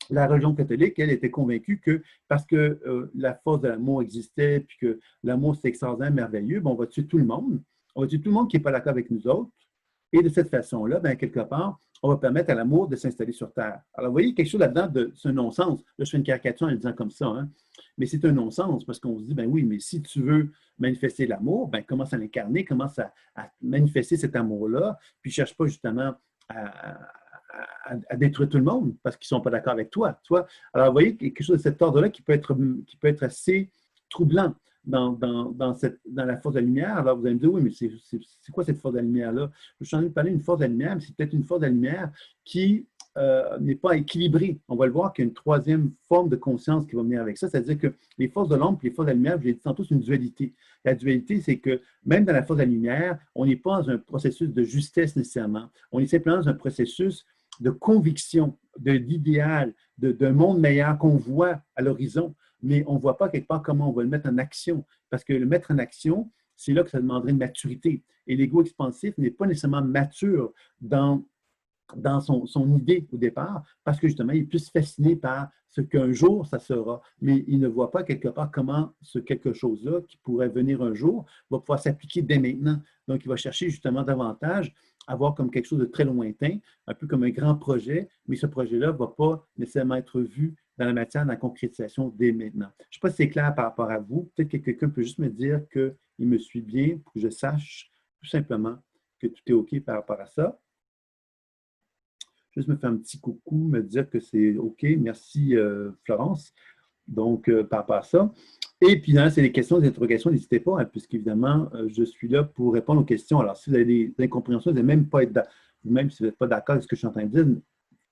La religion catholique, elle était convaincue que parce que la force de l'amour existait, puis que l'amour c'est extraordinaire, merveilleux, ben, on va tuer tout le monde. On va tuer tout le monde qui n'est pas d'accord avec nous autres. Et de cette façon-là, ben, quelque part, on va permettre à l'amour de s'installer sur Terre. Alors, vous voyez, quelque chose là-dedans, c'est un non-sens. Là, je fais une caricature en le disant comme ça, hein? Mais c'est un non-sens parce qu'on se dit, ben oui, mais si tu veux manifester l'amour, ben commence à l'incarner, commence à manifester cet amour-là, puis ne cherche pas justement à, à détruire tout le monde parce qu'ils ne sont pas d'accord avec toi. Toi. Alors, vous voyez, quelque chose de cet ordre-là qui peut être assez troublant dans la force de la lumière. Alors, vous allez me dire, oui, mais c'est quoi cette force de la lumière-là? Je suis en train de parler d'une force de la lumière, mais c'est peut-être une force de la lumière qui n'est pas équilibrée. On va le voir qu'il y a une troisième forme de conscience qui va venir avec ça, c'est-à-dire que les forces de l'ombre et les forces de la lumière, je l'ai dit tantôt, c'est une dualité. La dualité, c'est que même dans la force de la lumière, on n'est pas dans un processus de justesse nécessairement. On est simplement dans un processus de conviction, d'idéal, d'un monde meilleur qu'on voit à l'horizon, mais on ne voit pas quelque part comment on va le mettre en action. Parce que le mettre en action, c'est là que ça demanderait une maturité. Et l'ego expansif n'est pas nécessairement mature dans son idée au départ, parce que justement, il est plus fasciné par ce qu'un jour, ça sera. Mais il ne voit pas quelque part comment ce quelque chose-là, qui pourrait venir un jour, va pouvoir s'appliquer dès maintenant. Donc, il va chercher justement davantage à voir comme quelque chose de très lointain, un peu comme un grand projet, mais ce projet-là ne va pas nécessairement être vu dans la matière de la concrétisation dès maintenant. Je ne sais pas si c'est clair par rapport à vous. Peut-être que quelqu'un peut juste me dire qu'il me suit bien pour que je sache tout simplement que tout est OK par rapport à ça. Juste me faire un petit coucou, me dire que c'est OK. Merci, Florence. Donc, par rapport à ça. Et puis, là, c'est les questions, les interrogations, n'hésitez pas, hein, puisqu'évidemment, je suis là pour répondre aux questions. Alors, si vous avez des incompréhensions, vous n'allez même pas être vous-même, si vous n'êtes pas d'accord avec ce que je suis en train de dire,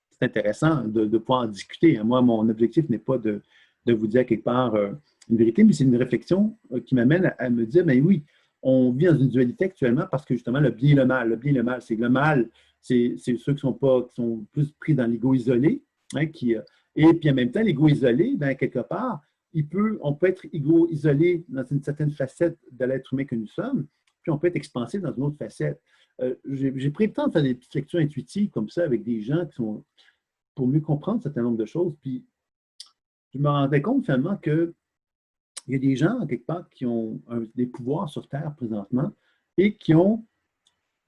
c'est intéressant de pouvoir en discuter. Hein. Moi, mon objectif n'est pas de vous dire quelque part une vérité, mais c'est une réflexion qui m'amène à me dire, mais oui, on vit dans une dualité actuellement parce que justement, le bien et le mal. Le bien et le mal, c'est que le mal, c'est ceux qui sont plus pris dans l'ego isolé, hein, et puis en même temps, l'ego isolé, ben, quelque part, on peut être égo isolé dans une certaine facette de l'être humain que nous sommes, puis on peut être expansif dans une autre facette. J'ai pris le temps de faire des petites lectures intuitives comme ça avec des gens qui sont pour mieux comprendre un certain nombre de choses. Puis je me rendais compte finalement qu'il y a des gens, quelque part, qui ont des pouvoirs sur Terre présentement et qui ont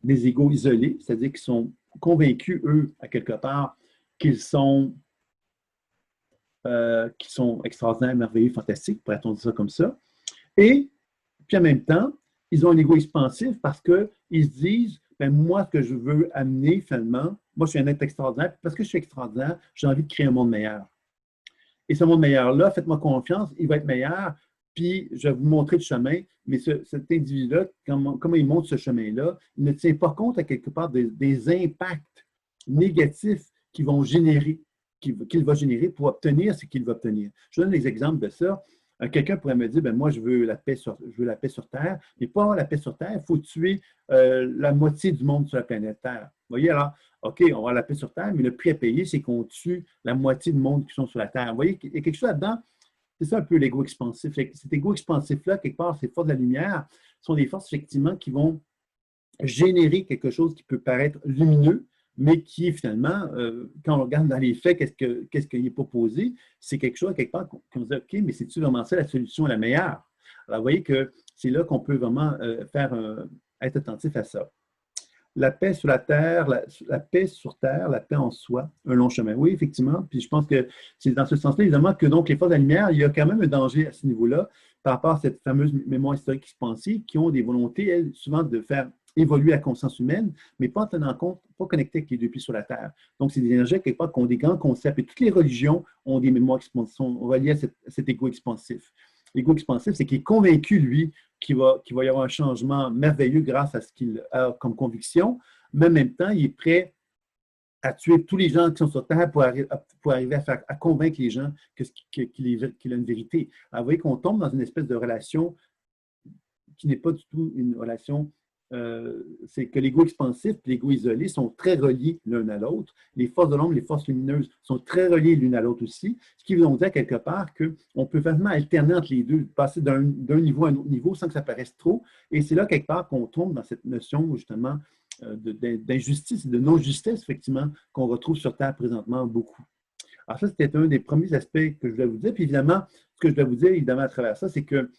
des égos isolés, c'est-à-dire qu'ils sont convaincus, eux, à quelque part, qu'ils sont, qui sont extraordinaires, merveilleux, fantastiques, pourrait-on dire ça comme ça. Et puis en même temps, ils ont un ego expansif parce qu'ils se disent, ben, moi, ce que je veux amener finalement, moi, je suis un être extraordinaire, parce que je suis extraordinaire, j'ai envie de créer un monde meilleur. Et ce monde meilleur-là, faites-moi confiance, il va être meilleur, puis je vais vous montrer le chemin. Mais cet individu-là, comment il montre ce chemin-là, il ne tient pas compte à quelque part des impacts négatifs qu'il va générer pour obtenir ce qu'il va obtenir. Je donne des exemples de ça. Quelqu'un pourrait me dire, ben moi, je veux la paix sur Terre, mais pour avoir la paix sur Terre, il faut tuer la moitié du monde sur la planète Terre. Vous voyez, alors, OK, on va avoir la paix sur Terre, mais le prix à payer, c'est qu'on tue la moitié du monde qui sont sur la Terre. Vous voyez, il y a quelque chose là-dedans, c'est ça un peu l'ego expansif. Cet ego expansif-là, quelque part, ces forces de la lumière sont des forces, effectivement, qui vont générer quelque chose qui peut paraître lumineux, mais qui est finalement, quand on regarde dans les faits, qu'est-ce qui est proposé, c'est quelque chose, quelque part, qu'on se dit, OK, mais c'est-tu vraiment ça la solution la meilleure? Alors, vous voyez que c'est là qu'on peut vraiment être attentif à ça. La paix sur la terre, la paix sur terre, la paix en soi, un long chemin. Oui, effectivement. Puis je pense que c'est dans ce sens-là, évidemment, que donc les forces de la lumière, il y a quand même un danger à ce niveau-là par rapport à cette fameuse mémoire historique expansive qui ont des volontés, elles, souvent de faire évoluer la conscience humaine, mais pas en tenant compte, pas connecté avec les deux pieds sur la terre. Donc, c'est des énergies, quelque part, qui ont des grands concepts. Et toutes les religions ont des mémoires expansives, sont reliées à cet égo expansif. L'ego expansif, c'est qu'il est convaincu, lui, qu'il va y avoir un changement merveilleux grâce à ce qu'il a comme conviction, mais en même temps, il est prêt à tuer tous les gens qui sont sur Terre pour arriver à convaincre les gens qu'il a une vérité. Alors, vous voyez qu'on tombe dans une espèce de relation qui n'est pas du tout une relation. C'est que l'ego expansif et l'ego isolé sont très reliés l'un à l'autre. Les forces de l'ombre, les forces lumineuses sont très reliées l'une à l'autre aussi, ce qui veut donc dire quelque part qu'on peut vraiment alterner entre les deux, passer d'un niveau à un autre niveau sans que ça paraisse trop. Et c'est là quelque part qu'on tombe dans cette notion justement d'injustice et de non-justesse, effectivement, qu'on retrouve sur Terre présentement beaucoup. Alors ça, c'était un des premiers aspects que je voulais vous dire. Puis évidemment, ce que je voulais vous dire, évidemment, à travers ça, c'est que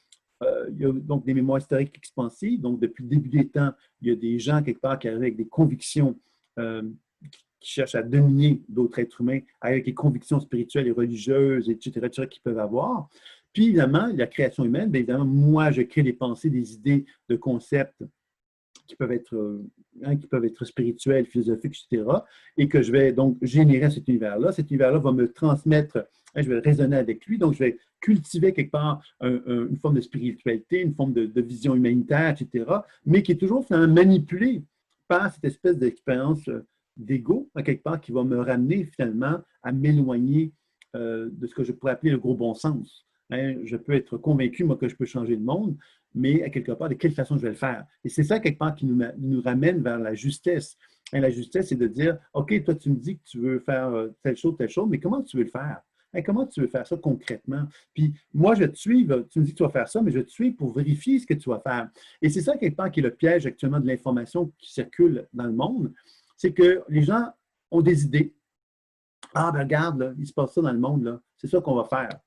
il y a donc des mémoires historiques expansives. Donc, depuis le début des temps, il y a des gens, quelque part, qui arrivent avec des convictions qui cherchent à dominer d'autres êtres humains, avec des convictions spirituelles et religieuses, etc., qu'ils peuvent avoir. Puis, évidemment, la création humaine, bien évidemment, moi, je crée des pensées, des idées, de concepts qui peuvent être spirituels, philosophiques, etc., et que je vais donc générer cet univers-là. Cet univers-là va me transmettre, je vais raisonner avec lui, donc je vais cultiver quelque part une forme de spiritualité, une forme de vision humanitaire, etc., mais qui est toujours finalement manipulée par cette espèce d'expérience d'ego, quelque part, qui va me ramener finalement à m'éloigner de ce que je pourrais appeler le gros bon sens. Je peux être convaincu, moi, que je peux changer le monde, mais à quelque part, de quelle façon je vais le faire. Et c'est ça, quelque part, qui nous ramène vers la justesse. La justesse, c'est de dire, OK, toi, tu me dis que tu veux faire telle chose, mais comment tu veux le faire? Comment tu veux faire ça concrètement? Puis moi, je vais te suivre. Tu me dis que tu vas faire ça, mais je vais te suivre pour vérifier ce que tu vas faire. Et c'est ça, quelque part, qui est le piège actuellement de l'information qui circule dans le monde. C'est que les gens ont des idées. Ah, ben regarde, là, il se passe ça dans le monde, là. C'est ça qu'on va faire.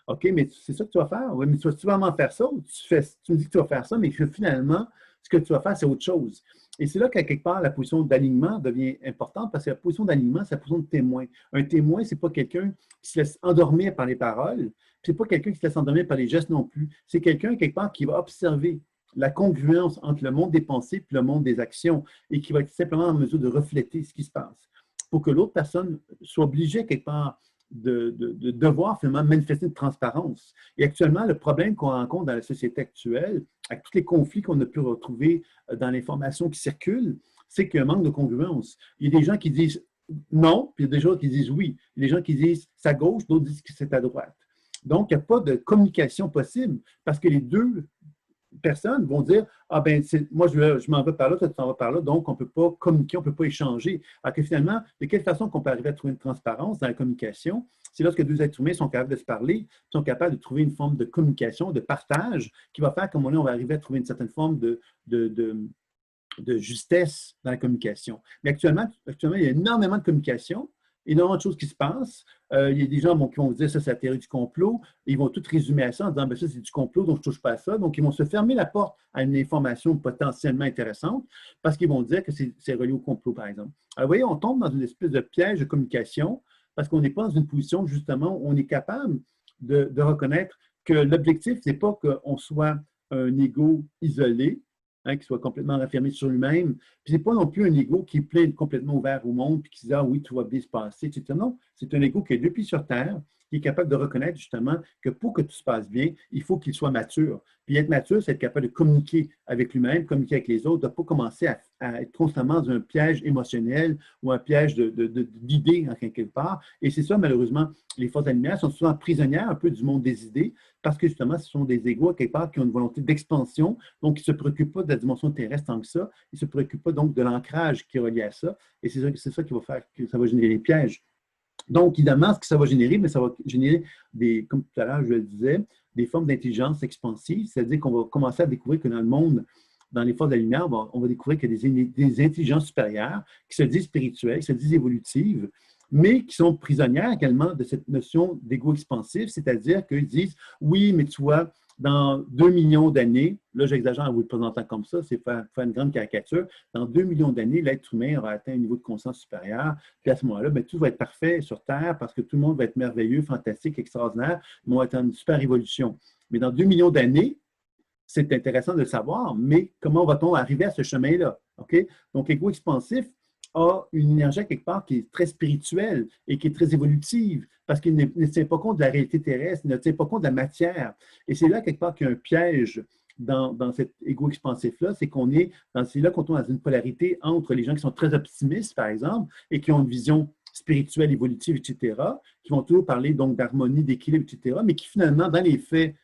OK, mais c'est ça que tu vas faire? Oui, mais tu vas vraiment faire ça ou tu me dis que tu vas faire ça, mais que finalement, ce que tu vas faire, c'est autre chose. Et c'est là qu'à quelque part, la position d'alignement devient importante parce que la position d'alignement, c'est la position de témoin. Un témoin, ce n'est pas quelqu'un qui se laisse endormir par les paroles, ce n'est pas quelqu'un qui se laisse endormir par les gestes non plus. C'est quelqu'un, quelque part, qui va observer la congruence entre le monde des pensées et le monde des actions et qui va être simplement en mesure de refléter ce qui se passe pour que l'autre personne soit obligée, quelque part, de devoir finalement manifester une transparence. Et actuellement, le problème qu'on rencontre dans la société actuelle, avec tous les conflits qu'on a pu retrouver dans l'information qui circule, c'est qu'il y a un manque de congruence. Il y a des gens qui disent non, puis il y a des gens qui disent oui. Il y a des gens qui disent c'est à gauche, d'autres disent que c'est à droite. Donc, il n'y a pas de communication possible parce que les deux personnes vont dire ah ben moi je m'en vais par là, toi tu t'en vas par là, donc on ne peut pas communiquer, on ne peut pas échanger. Alors que finalement, de quelle façon qu'on peut arriver à trouver une transparence dans la communication? C'est lorsque deux êtres humains sont capables de se parler, sont capables de trouver une forme de communication, de partage, qui va faire comme on va arriver à trouver une certaine forme de justesse dans la communication. Mais actuellement, il y a énormément de communication, énormément de choses qui se passent. Il y a des gens qui vont vous dire ça, c'est la théorie du complot. Ils vont tout résumer à ça en disant ben, ça, c'est du complot, donc je ne touche pas à ça. Donc, ils vont se fermer la porte à une information potentiellement intéressante parce qu'ils vont dire que c'est relié au complot, par exemple. Alors, vous voyez, on tombe dans une espèce de piège de communication parce qu'on n'est pas dans une position, justement, où on est capable de reconnaître que l'objectif, ce n'est pas qu'on soit un ego isolé, hein, qui soit complètement renfermé sur lui-même. Puis, ce n'est pas non plus un ego qui est plein, complètement ouvert au monde, puis qui se dit, ah oui, tout va bien se passer, etc. Non, c'est un ego qui est depuis sur Terre, qui est capable de reconnaître justement que pour que tout se passe bien, il faut qu'il soit mature. Puis être mature, c'est être capable de communiquer avec lui-même, communiquer avec les autres, de ne pas commencer à être constamment dans un piège émotionnel ou un piège d'idées en quelque part. Et c'est ça, malheureusement, les forces de la lumière sont souvent prisonnières un peu du monde des idées parce que justement, ce sont des égos, quelque part, qui ont une volonté d'expansion, donc ils ne se préoccupent pas de la dimension terrestre tant que ça, ils ne se préoccupent pas donc de l'ancrage qui est relié à ça, et c'est ça qui va faire que ça va générer des pièges. Donc, évidemment, ce que ça va générer, mais ça va générer comme tout à l'heure je le disais, des formes d'intelligence expansive, c'est-à-dire qu'on va commencer à découvrir que dans le monde, dans les forces de la lumière, on va découvrir qu'il y a des intelligences supérieures qui se disent spirituelles, qui se disent évolutives, mais qui sont prisonnières également de cette notion d'ego expansif, c'est-à-dire qu'ils disent, oui, mais tu vois, dans 2 millions d'années, là j'exagère en vous le présentant comme ça, c'est faire une grande caricature, dans 2 millions d'années, l'être humain aura atteint un niveau de conscience supérieur, puis à ce moment-là, bien, tout va être parfait sur Terre parce que tout le monde va être merveilleux, fantastique, extraordinaire, ils vont être en une super évolution. Mais dans 2 millions d'années, c'est intéressant de le savoir, mais comment va-t-on arriver à ce chemin-là? OK? Donc, l'égo expansif a une énergie quelque part qui est très spirituelle et qui est très évolutive parce qu'il ne tient pas compte de la réalité terrestre, il ne tient pas compte de la matière. Et c'est là quelque part qu'il y a un piège dans cet égo expansif-là, c'est qu'on est c'est là qu'on tombe dans une polarité entre les gens qui sont très optimistes, par exemple, et qui ont une vision spirituelle, évolutive, etc., qui vont toujours parler donc d'harmonie, d'équilibre, etc., mais qui finalement, dans les faits,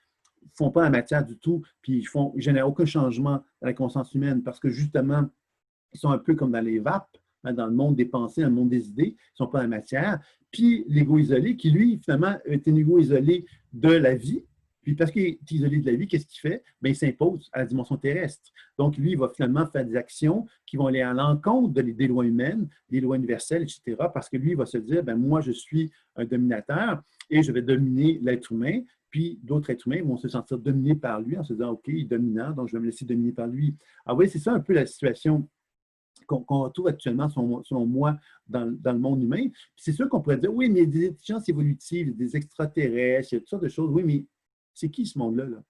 ne font pas la matière du tout, puis ils ne génèrent aucun changement dans la conscience humaine parce que justement, ils sont un peu comme dans les vapes, hein, dans le monde des pensées, dans le monde des idées, ils ne sont pas la matière. Puis l'ego isolé, qui lui, finalement, est un ego isolé de la vie. Puis parce qu'il est isolé de la vie, qu'est-ce qu'il fait? Bien, il s'impose à la dimension terrestre. Donc, lui, il va finalement faire des actions qui vont aller à l'encontre des lois humaines, des lois universelles, etc. Parce que lui, il va se dire, bien, moi, je suis un dominateur et je vais dominer l'être humain. Puis d'autres êtres humains vont se sentir dominés par lui en se disant, OK, il est dominant, donc je vais me laisser dominer par lui. Ah oui, c'est ça un peu la situation qu'on retrouve actuellement, selon moi, dans le monde humain. C'est sûr qu'on pourrait dire, oui, mais il y a des intelligences évolutives, des extraterrestres, il y a toutes sortes de choses. Oui, mais c'est qui ce monde-là? Là?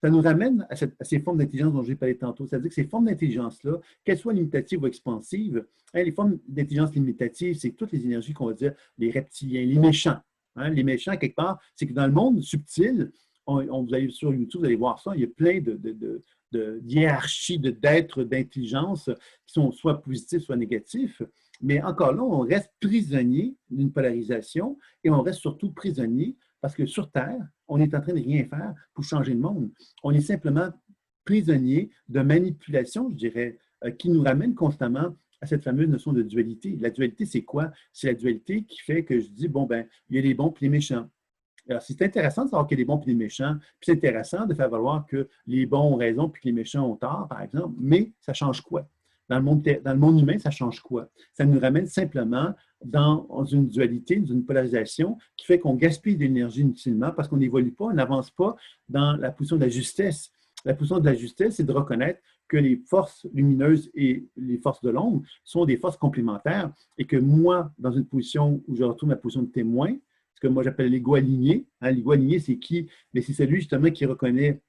Ça nous ramène à ces formes d'intelligence dont j'ai parlé tantôt. C'est-à-dire que ces formes d'intelligence-là, qu'elles soient limitatives ou expansives, hein, les formes d'intelligence limitatives, c'est toutes les énergies qu'on va dire, les reptiliens, les méchants. Hein, les méchants, quelque part, c'est que dans le monde subtil, vous allez sur YouTube, vous allez voir ça, il y a plein d'hiérarchies d'êtres d'intelligence qui sont soit positifs, soit négatifs. Mais encore là, on reste prisonnier d'une polarisation et on reste surtout prisonnier parce que sur Terre, on est en train de rien faire pour changer le monde. On est simplement prisonnier de manipulation, je dirais, qui nous ramène constamment à cette fameuse notion de dualité. La dualité, c'est quoi? C'est la dualité qui fait que je dis, bon, ben, il y a les bons et les méchants. Alors, c'est intéressant de savoir qu'il y a des bons et des méchants, puis c'est intéressant de faire valoir que les bons ont raison puis que les méchants ont tort, par exemple, mais ça change quoi? Dans le monde humain, ça change quoi? Ça nous ramène simplement dans une dualité, dans une polarisation qui fait qu'on gaspille de l'énergie inutilement parce qu'on n'évolue pas, on n'avance pas dans la position de la justesse. La position de la justesse, c'est de reconnaître que les forces lumineuses et les forces de l'ombre sont des forces complémentaires et que moi, dans une position où je retrouve ma position de témoin, ce que moi j'appelle l'ego aligné. Hein, l'ego aligné, c'est qui? Mais c'est celui justement qui reconnaît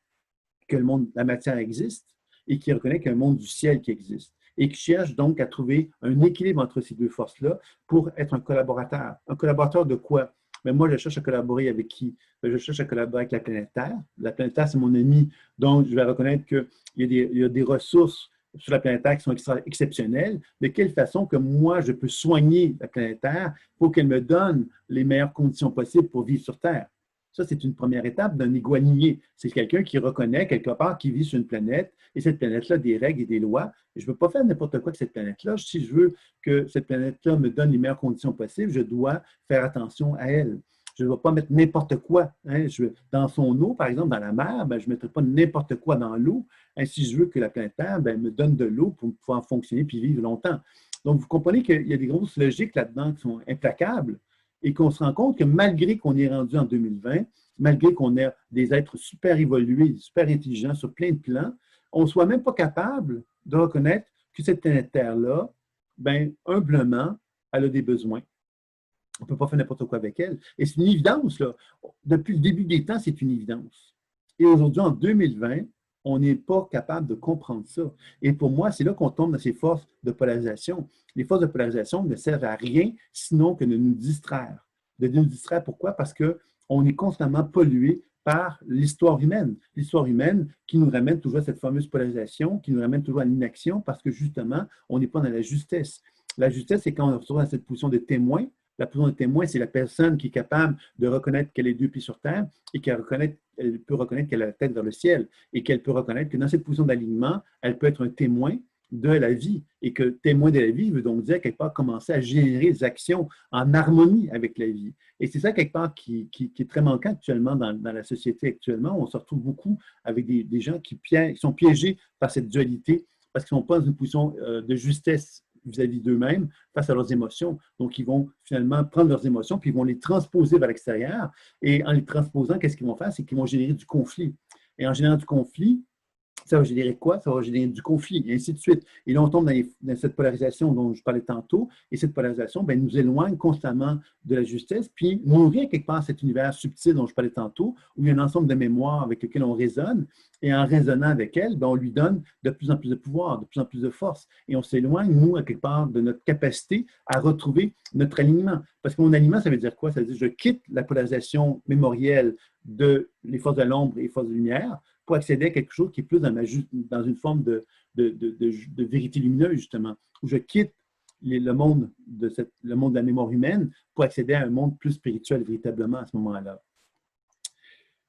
que le monde, la matière existe et qui reconnaît qu'il y a un monde du ciel qui existe et qui cherche donc à trouver un équilibre entre ces deux forces-là pour être un collaborateur. Un collaborateur de quoi? Mais moi, je cherche à collaborer avec qui? Je cherche à collaborer avec la planète Terre. La planète Terre, c'est mon ami, donc je vais reconnaître qu'il y a des ressources sur la planète Terre qui sont exceptionnelles. De quelle façon que moi, je peux soigner la planète Terre pour qu'elle me donne les meilleures conditions possibles pour vivre sur Terre? Ça, c'est une première étape d'un ego aligné. C'est quelqu'un qui reconnaît quelque part qu'il vit sur une planète et cette planète-là a des règles et des lois. Et je ne veux pas faire n'importe quoi avec cette planète-là. Si je veux que cette planète-là me donne les meilleures conditions possibles, je dois faire attention à elle. Je ne vais pas mettre n'importe quoi. Hein. Dans son eau, par exemple, dans la mer, ben, je ne mettrai pas n'importe quoi dans l'eau. Hein, si je veux que la planète Terre me donne de l'eau pour pouvoir fonctionner et vivre longtemps. Donc, vous comprenez qu'il y a des grosses logiques là-dedans qui sont implacables et qu'on se rend compte que malgré qu'on est rendu en 2020, malgré qu'on ait des êtres super évolués, super intelligents sur plein de plans, on ne soit même pas capable de reconnaître que cette planète Terre-là, ben, humblement, elle a des besoins. On ne peut pas faire n'importe quoi avec elle. Et c'est une évidence, là. Depuis le début des temps, c'est une évidence. Et aujourd'hui, en 2020, on n'est pas capable de comprendre ça. Et pour moi, c'est là qu'on tombe dans ces forces de polarisation. Les forces de polarisation ne servent à rien sinon que de nous distraire. De nous distraire, pourquoi? Parce qu'on est constamment pollué par l'histoire humaine. L'histoire humaine qui nous ramène toujours à cette fameuse polarisation, qui nous ramène toujours à l'inaction parce que justement, on n'est pas dans la justesse. La justesse, c'est quand on se retrouve dans cette position de témoin. La position de témoin, c'est la personne qui est capable de reconnaître qu'elle est deux pieds sur terre et qu'elle peut reconnaître qu'elle a la tête vers le ciel et qu'elle peut reconnaître que dans cette position d'alignement, elle peut être un témoin de la vie et que témoin de la vie veut donc dire quelque part commencer à générer des actions en harmonie avec la vie. Et c'est ça quelque part qui est très manquant actuellement dans la société actuellement. On se retrouve beaucoup avec des gens qui sont piégés par cette dualité parce qu'ils ne sont pas dans une position de justesse vis-à-vis d'eux-mêmes face à leurs émotions. Donc, ils vont finalement prendre leurs émotions puis ils vont les transposer vers l'extérieur. Et en les transposant, qu'est-ce qu'ils vont faire? C'est qu'ils vont générer du conflit. Et en générant du conflit, ça va générer quoi? Ça va générer du conflit, et ainsi de suite. Et là, on tombe dans cette polarisation dont je parlais tantôt, et cette polarisation ben, nous éloigne constamment de la justesse, puis nourrit quelque part cet univers subtil dont je parlais tantôt, où il y a un ensemble de mémoires avec lesquelles on résonne, et en résonnant avec elles, ben, on lui donne de plus en plus de pouvoir, de plus en plus de force, et on s'éloigne, nous, à quelque part, de notre capacité à retrouver notre alignement. Parce que mon alignement, ça veut dire quoi? Ça veut dire que je quitte la polarisation mémorielle de les forces de l'ombre et les forces de lumière, pour accéder à quelque chose qui est plus dans une forme de vérité lumineuse, justement, où je quitte le monde de la mémoire humaine pour accéder à un monde plus spirituel, véritablement, à ce moment-là.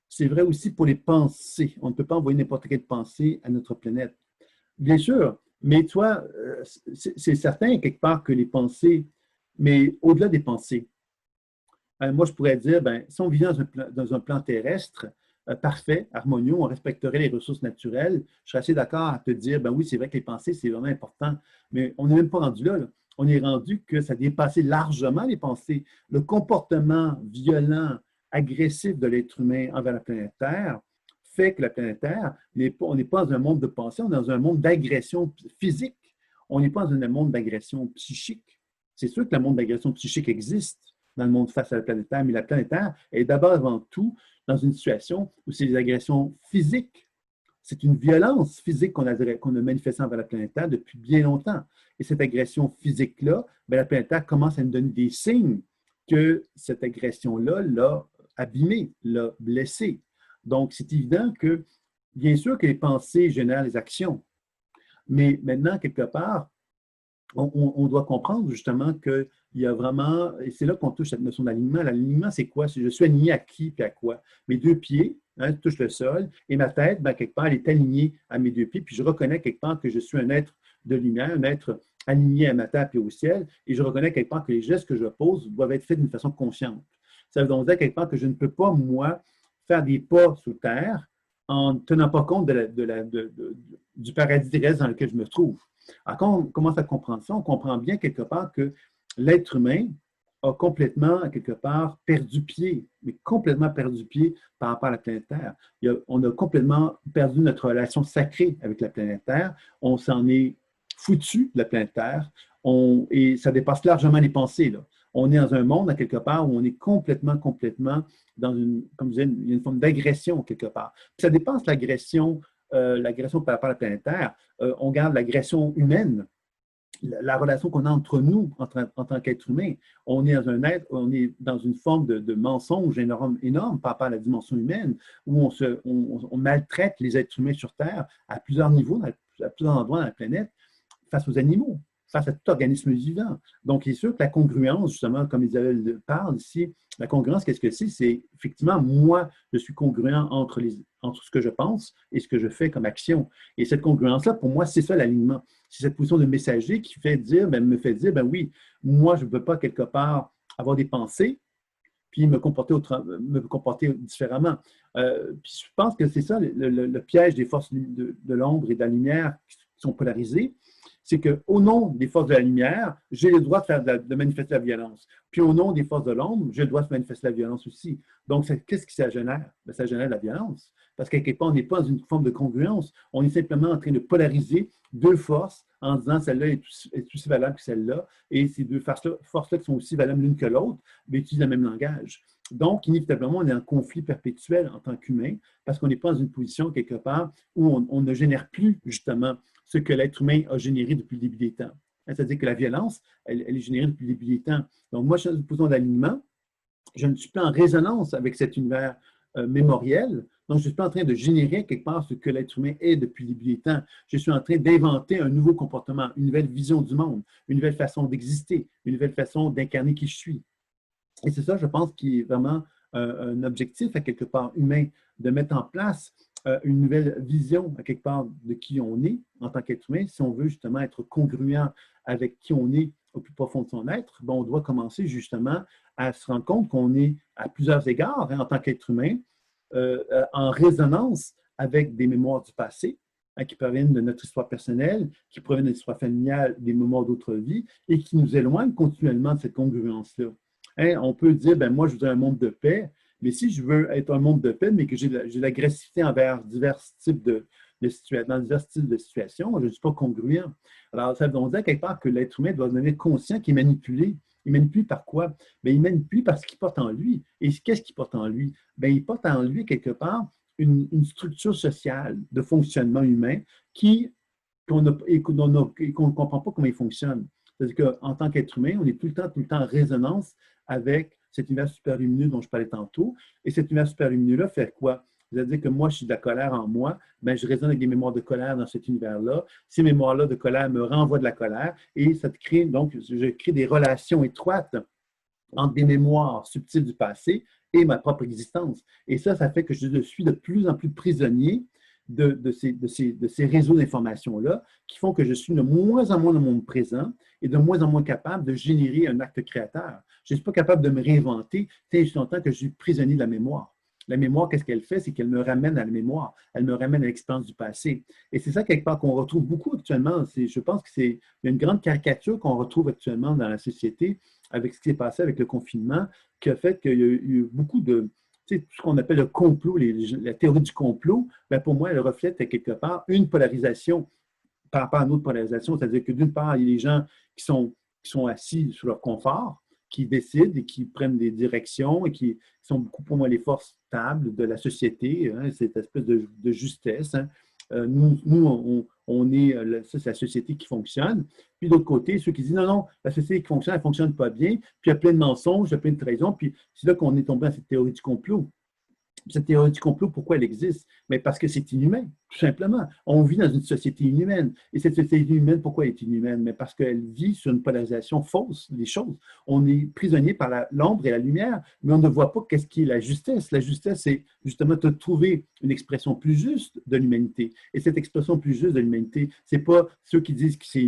C'est vrai aussi pour les pensées. On ne peut pas envoyer n'importe quelle pensée à notre planète. Bien sûr, mais toi, c'est certain, quelque part, que les pensées, mais au-delà des pensées, moi, je pourrais dire, ben, si on vit dans un plan terrestre, parfait, harmonieux, on respecterait les ressources naturelles, je serais assez d'accord à te dire, ben oui, c'est vrai que les pensées, c'est vraiment important, mais on n'est même pas rendu là, là. On est rendu que ça dépassait largement les pensées. Le comportement violent, agressif de l'être humain envers la planète Terre fait que la planète Terre, on n'est pas dans un monde de pensée, on est dans un monde d'agression physique. On n'est pas dans un monde d'agression psychique. C'est sûr que le monde d'agression psychique existe dans le monde face à la planète Terre, mais la planète Terre est d'abord avant tout dans une situation où c'est des agressions physiques. C'est une violence physique qu'on a manifestée envers la planète Terre depuis bien longtemps. Et cette agression physique-là, ben, la planète Terre commence à nous donner des signes que cette agression-là l'a abîmée, l'a blessée. Donc, c'est évident que, bien sûr que les pensées génèrent les actions, mais maintenant, quelque part, on doit comprendre justement qu'il y a vraiment, et c'est là qu'on touche cette notion d'alignement. L'alignement, c'est quoi? C'est je suis aligné à qui et à quoi? Mes deux pieds touchent le sol et ma tête, ben, quelque part, elle est alignée à mes deux pieds, puis je reconnais quelque part que je suis un être de lumière, un être aligné à ma terre et au ciel, et je reconnais quelque part que les gestes que je pose doivent être faits d'une façon consciente. Ça veut donc dire quelque part que je ne peux pas, moi, faire des pas sous terre en ne tenant pas compte du paradis terrestre dans lequel je me trouve. Alors, quand on commence à comprendre ça, on comprend bien quelque part que l'être humain a complètement, quelque part, perdu pied, mais complètement perdu pied par rapport à la planète Terre. On a complètement perdu notre relation sacrée avec la planète Terre. On s'en est foutu de la planète Terre et ça dépasse largement les pensées, là. On est dans un monde, à quelque part, où on est complètement dans une, comme je disais, il y a une forme d'agression, quelque part. Puis ça dépasse l'agression par rapport à la planète Terre. On garde l'agression humaine, la relation qu'on a entre nous en tant qu'être humain. On est dans une forme de mensonge énorme par rapport à la dimension humaine, où on maltraite les êtres humains sur Terre à plusieurs niveaux, à plusieurs endroits dans la planète, face aux animaux, face à tout organisme vivant. Donc, il est sûr que la congruence, justement, comme Isabelle parle ici, la congruence, qu'est-ce que c'est? C'est effectivement, moi, je suis congruent entre ce que je pense et ce que je fais comme action. Et cette congruence-là, pour moi, c'est ça l'alignement. C'est cette position de messager qui me fait dire, ben oui, moi, je ne veux pas quelque part avoir des pensées, puis me comporter différemment. Puis je pense que c'est ça le piège des forces de l'ombre et de la lumière qui sont polarisées, c'est qu'au nom des forces de la lumière, j'ai le droit de manifester la violence. Puis au nom des forces de l'ombre, j'ai le droit de manifester la violence aussi. Donc, qu'est-ce qui ça génère? Bien, ça génère la violence. Parce qu'à quelque part, on n'est pas dans une forme de congruence. On est simplement en train de polariser deux forces en disant celle-là est aussi valable que celle-là. Et ces deux forces-là qui sont aussi valables l'une que l'autre, mais utilisent le même langage. Donc, inévitablement, on est en conflit perpétuel en tant qu'humain parce qu'on n'est pas dans une position, quelque part, où on ne génère plus, justement, ce que l'être humain a généré depuis le début des temps. C'est-à-dire que la violence, elle est générée depuis le début des temps. Donc, moi, je suis dans une position d'alignement. Je ne suis pas en résonance avec cet univers mémoriel. Donc, je ne suis pas en train de générer quelque part ce que l'être humain est depuis le début des temps. Je suis en train d'inventer un nouveau comportement, une nouvelle vision du monde, une nouvelle façon d'exister, une nouvelle façon d'incarner qui je suis. Et c'est ça, je pense, qui est vraiment un objectif, à quelque part, humain, de mettre en place une nouvelle vision, à quelque part, de qui on est en tant qu'être humain. Si on veut justement être congruent avec qui on est au plus profond de son être, ben, on doit commencer justement à se rendre compte qu'on est, à plusieurs égards, en tant qu'être humain, en résonance avec des mémoires du passé, qui proviennent de notre histoire personnelle, qui proviennent de l'histoire familiale, des mémoires d'autres vies, et qui nous éloignent continuellement de cette congruence-là. Hein, on peut dire, ben moi, je voudrais un monde de paix, mais si je veux être un monde de paix, mais que j'ai de l'agressivité envers divers types dans divers types de situations, je ne suis pas congruent. Alors, ça veut dire quelque part que l'être humain doit devenir conscient qu'il est manipulé. Il manipule par quoi? Bien, il manipule par ce qu'il porte en lui. Et qu'est-ce qu'il porte en lui? Bien, il porte en lui, quelque part, une structure sociale de fonctionnement humain qu'on ne comprend pas comment il fonctionne. C'est-à-dire qu'en tant qu'être humain, on est tout le temps en résonance avec cet univers super-lumineux dont je parlais tantôt. Et cet univers super-lumineux-là fait quoi? C'est-à-dire que moi, je suis de la colère en moi, bien, je résonne avec des mémoires de colère dans cet univers-là. Ces mémoires-là de colère me renvoient de la colère et ça te crée, donc, je crée des relations étroites entre des mémoires subtiles du passé et ma propre existence. Et ça fait que je suis de plus en plus prisonnier de ces réseaux d'informations-là qui font que je suis de moins en moins dans mon présent et de moins en moins capable de générer un acte créateur. Je ne suis pas capable de me réinventer tant et aussi longtemps que je suis prisonnier de la mémoire. La mémoire, qu'est-ce qu'elle fait? C'est qu'elle me ramène à la mémoire. Elle me ramène à l'expérience du passé. Et c'est ça, quelque part, qu'on retrouve beaucoup actuellement. Je pense qu'il y a une grande caricature qu'on retrouve actuellement dans la société avec ce qui s'est passé avec le confinement, qui a fait qu'il y a eu beaucoup de, tout ce qu'on appelle le complot, la théorie du complot, bien pour moi, elle reflète quelque part une polarisation par rapport à une autre polarisation. C'est-à-dire que d'une part, il y a des gens qui sont assis sur leur confort, qui décident et qui prennent des directions et qui sont beaucoup, pour moi, les forces stables de la société, hein, cette espèce de justesse. Hein. On est, ça, c'est la société qui fonctionne. Puis de l'autre côté, ceux qui disent non, non, la société qui fonctionne, elle ne fonctionne pas bien. Puis il y a plein de mensonges, il y a plein de trahisons. Puis c'est là qu'on est tombé dans cette théorie du complot. Cette théorie du complot, pourquoi elle existe? Mais parce que c'est inhumain, tout simplement. On vit dans une société inhumaine. Et cette société inhumaine, pourquoi elle est inhumaine? Mais parce qu'elle vit sur une polarisation fausse des choses. On est prisonnier par l'ombre et la lumière, mais on ne voit pas qu'est-ce qui est la justesse. La justesse, c'est justement de trouver une expression plus juste de l'humanité. Et cette expression plus juste de l'humanité, ce n'est pas ceux qui disent que c'est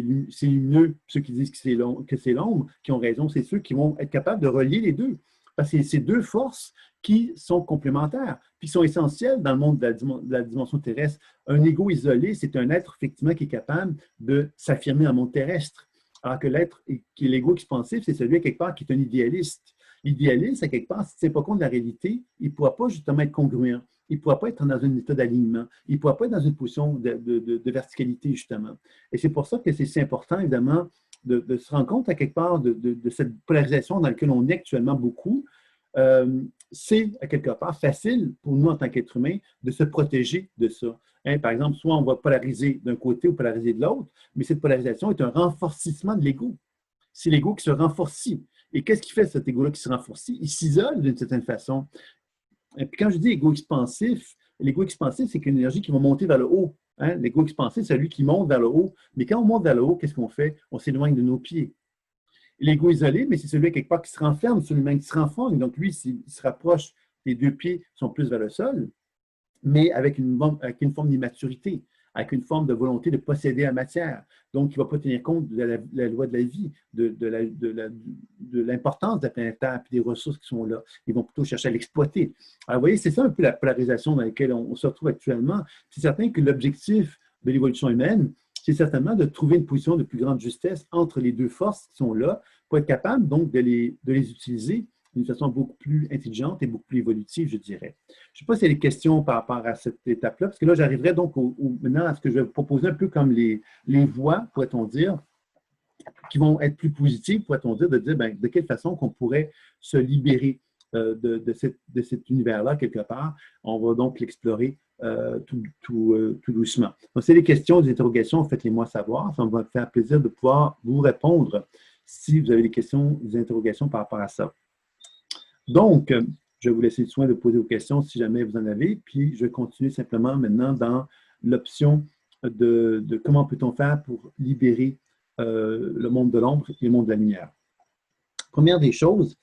lumineux, ceux qui disent que c'est l'ombre qui ont raison, c'est ceux qui vont être capables de relier les deux. Parce que c'est ces deux forces qui sont complémentaires, puis qui sont essentielles dans le monde de la dimension terrestre. Un ego isolé, c'est un être, effectivement, qui est capable de s'affirmer dans le monde terrestre. Alors que l'être qui est l'ego expansif, c'est celui, à quelque part, qui est un idéaliste. L'idéaliste, à quelque part, si tu ne tiens pas compte de la réalité, il ne pourra pas justement être congruent. Il ne pourra pas être dans un état d'alignement. Il ne pourra pas être dans une position de verticalité, justement. Et c'est pour ça que c'est si important, évidemment, de se rendre compte, à quelque part, de cette polarisation dans laquelle on est actuellement beaucoup. C'est, à quelque part, facile pour nous, en tant qu'êtres humains, de se protéger de ça. Hein, par exemple, soit on va polariser d'un côté ou polariser de l'autre, mais cette polarisation est un renforcissement de l'ego. C'est l'ego qui se renforcit. Et qu'est-ce qui fait cet ego-là qui se renforcit? Il s'isole d'une certaine façon. Et puis quand je dis l'ego expansif, c'est qu'une énergie qui va monter vers le haut. Hein? L'ego expansif, c'est celui qui monte vers le haut. Mais quand on monte vers le haut, qu'est-ce qu'on fait? On s'éloigne de nos pieds. L'ego isolé, mais c'est celui quelque part qui se renferme sur lui-même, qui se renferme. Donc lui, s'il se rapproche, les deux pieds sont plus vers le sol, mais avec une forme d'immaturité, avec une forme de volonté de posséder la matière. Donc, il ne va pas tenir compte de la loi de la vie, de l'importance de la planète Terre et des ressources qui sont là. Ils vont plutôt chercher à l'exploiter. Alors, vous voyez, c'est ça un peu la polarisation dans laquelle on se retrouve actuellement. C'est certain que l'objectif de l'évolution humaine, c'est certainement de trouver une position de plus grande justesse entre les deux forces qui sont là pour être capable donc de les utiliser d'une façon beaucoup plus intelligente et beaucoup plus évolutive, je dirais. Je ne sais pas s'il y a des questions par rapport à cette étape-là, parce que là, j'arriverai donc maintenant à ce que je vais vous proposer un peu comme les voies, pourrait-on dire, qui vont être plus positives, pourrait-on dire, de dire bien, de quelle façon qu'on pourrait se libérer de cet univers-là, quelque part. On va donc l'explorer tout doucement. Donc, c'est des questions, des interrogations, faites-les-moi savoir. Ça va me faire plaisir de pouvoir vous répondre si vous avez des questions, des interrogations par rapport à ça. Donc, je vais vous laisser le soin de poser vos questions si jamais vous en avez, puis je vais continuer simplement maintenant dans l'option de comment peut-on faire pour libérer le monde de l'ombre et le monde de la lumière. Première des choses,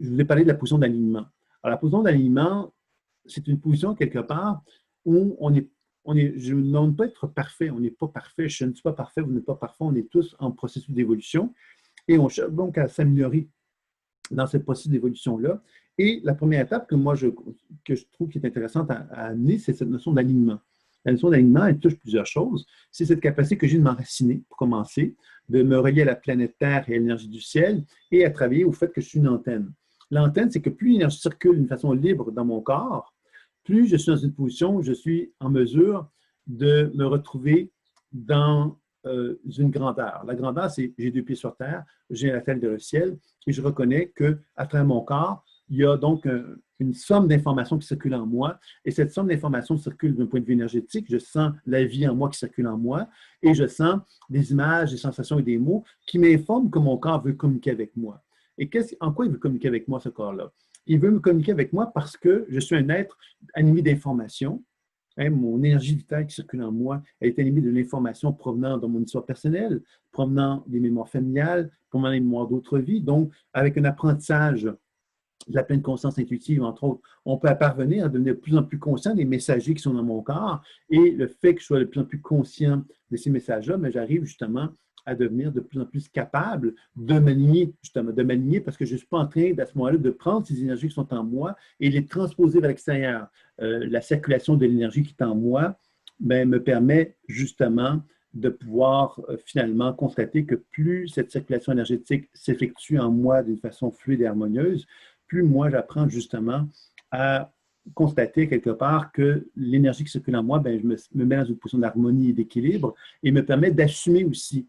je vous ai parlé de la position d'alignement. Alors, la position d'alignement, c'est une position quelque part où je ne demande pas être parfait, on n'est pas parfait, je ne suis pas parfait, vous n'êtes pas parfait, on est tous en processus d'évolution et on cherche donc à s'améliorer dans ce processus d'évolution-là. Et la première étape que je trouve qui est intéressante à amener, c'est cette notion d'alignement. La notion d'alignement, elle touche plusieurs choses. C'est cette capacité que j'ai de m'enraciner, pour commencer, de me relier à la planète Terre et à l'énergie du ciel, et à travailler au fait que je suis une antenne. L'antenne, c'est que plus l'énergie circule d'une façon libre dans mon corps, plus je suis dans une position où je suis en mesure de me retrouver dans une grandeur. La grandeur, c'est j'ai 2 pieds sur terre, j'ai la tête dans le ciel, et je reconnais qu'à travers mon corps, il y a donc une somme d'informations qui circule en moi, et cette somme d'informations circule d'un point de vue énergétique. Je sens la vie en moi qui circule en moi, et je sens des images, des sensations et des mots qui m'informent que mon corps veut communiquer avec moi. Et en quoi il veut communiquer avec moi, ce corps-là? Il veut me communiquer avec moi parce que je suis un être animé d'informations. Hein, mon énergie vitale qui circule en moi, elle est animée de l'information provenant de mon histoire personnelle, provenant des mémoires familiales, provenant des mémoires d'autres vies. Donc, avec un apprentissage de la pleine conscience intuitive, entre autres, on peut parvenir à devenir de plus en plus conscient des messagers qui sont dans mon corps. Et le fait que je sois de plus en plus conscient de ces messages-là, mais j'arrive justement à devenir de plus en plus capable de m'aligner, justement, de m'aligner parce que je ne suis pas en train, à ce moment-là, de prendre ces énergies qui sont en moi et les transposer vers l'extérieur. La circulation de l'énergie qui est en moi bien, me permet justement de pouvoir finalement constater que plus cette circulation énergétique s'effectue en moi d'une façon fluide et harmonieuse, plus moi j'apprends justement à constater quelque part que l'énergie qui circule en moi, bien, je me mets dans une position d'harmonie et d'équilibre et me permet d'assumer aussi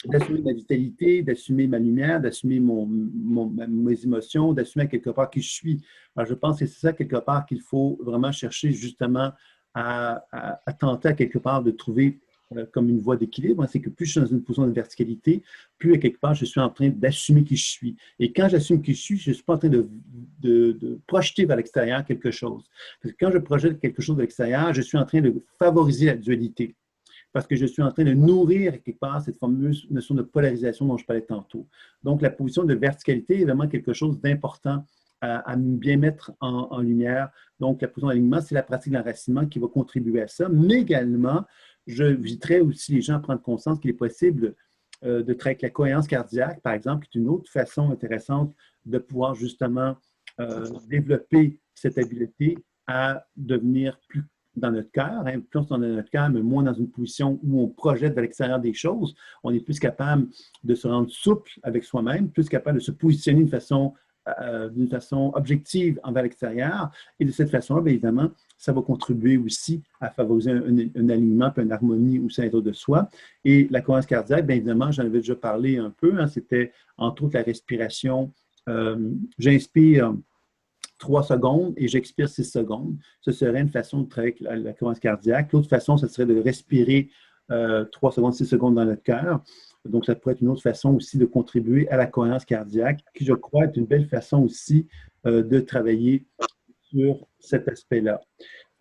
d'assumer ma vitalité, d'assumer ma lumière, d'assumer mes émotions, d'assumer quelque part qui je suis. Alors, je pense que c'est ça quelque part qu'il faut vraiment chercher justement à tenter à quelque part de trouver comme une voie d'équilibre. C'est que plus je suis dans une position de verticalité, plus à quelque part je suis en train d'assumer qui je suis. Et quand j'assume qui je ne suis pas en train de projeter vers l'extérieur quelque chose. Parce que quand je projette quelque chose de l'extérieur, je suis en train de favoriser la dualité. Parce que je suis en train de nourrir quelque part cette fameuse notion de polarisation dont je parlais tantôt. Donc, la position de verticalité est vraiment quelque chose d'important à bien mettre en lumière. Donc, la position d'alignement, c'est la pratique de l'enracinement qui va contribuer à ça. Mais également, je inviterais aussi les gens à prendre conscience qu'il est possible de travailler avec la cohérence cardiaque, par exemple, qui est une autre façon intéressante de pouvoir justement développer cette habileté à devenir plus dans notre cœur. Hein. Plus on est dans notre cœur, mais moins dans une position où on projette vers l'extérieur des choses, on est plus capable de se rendre souple avec soi-même, plus capable de se positionner d'une façon objective envers l'extérieur. Et de cette façon-là, bien évidemment, ça va contribuer aussi à favoriser un alignement puis une harmonie au sein de soi. Et la cohérence cardiaque, bien évidemment, j'en avais déjà parlé un peu. Hein, c'était entre autres la respiration. J'inspire 3 secondes et j'expire 6 secondes. Ce serait une façon de travailler avec la cohérence cardiaque. L'autre façon, ce serait de respirer 3 secondes, 6 secondes dans notre cœur. Donc, ça pourrait être une autre façon aussi de contribuer à la cohérence cardiaque, qui, je crois, est une belle façon aussi de travailler sur cet aspect-là.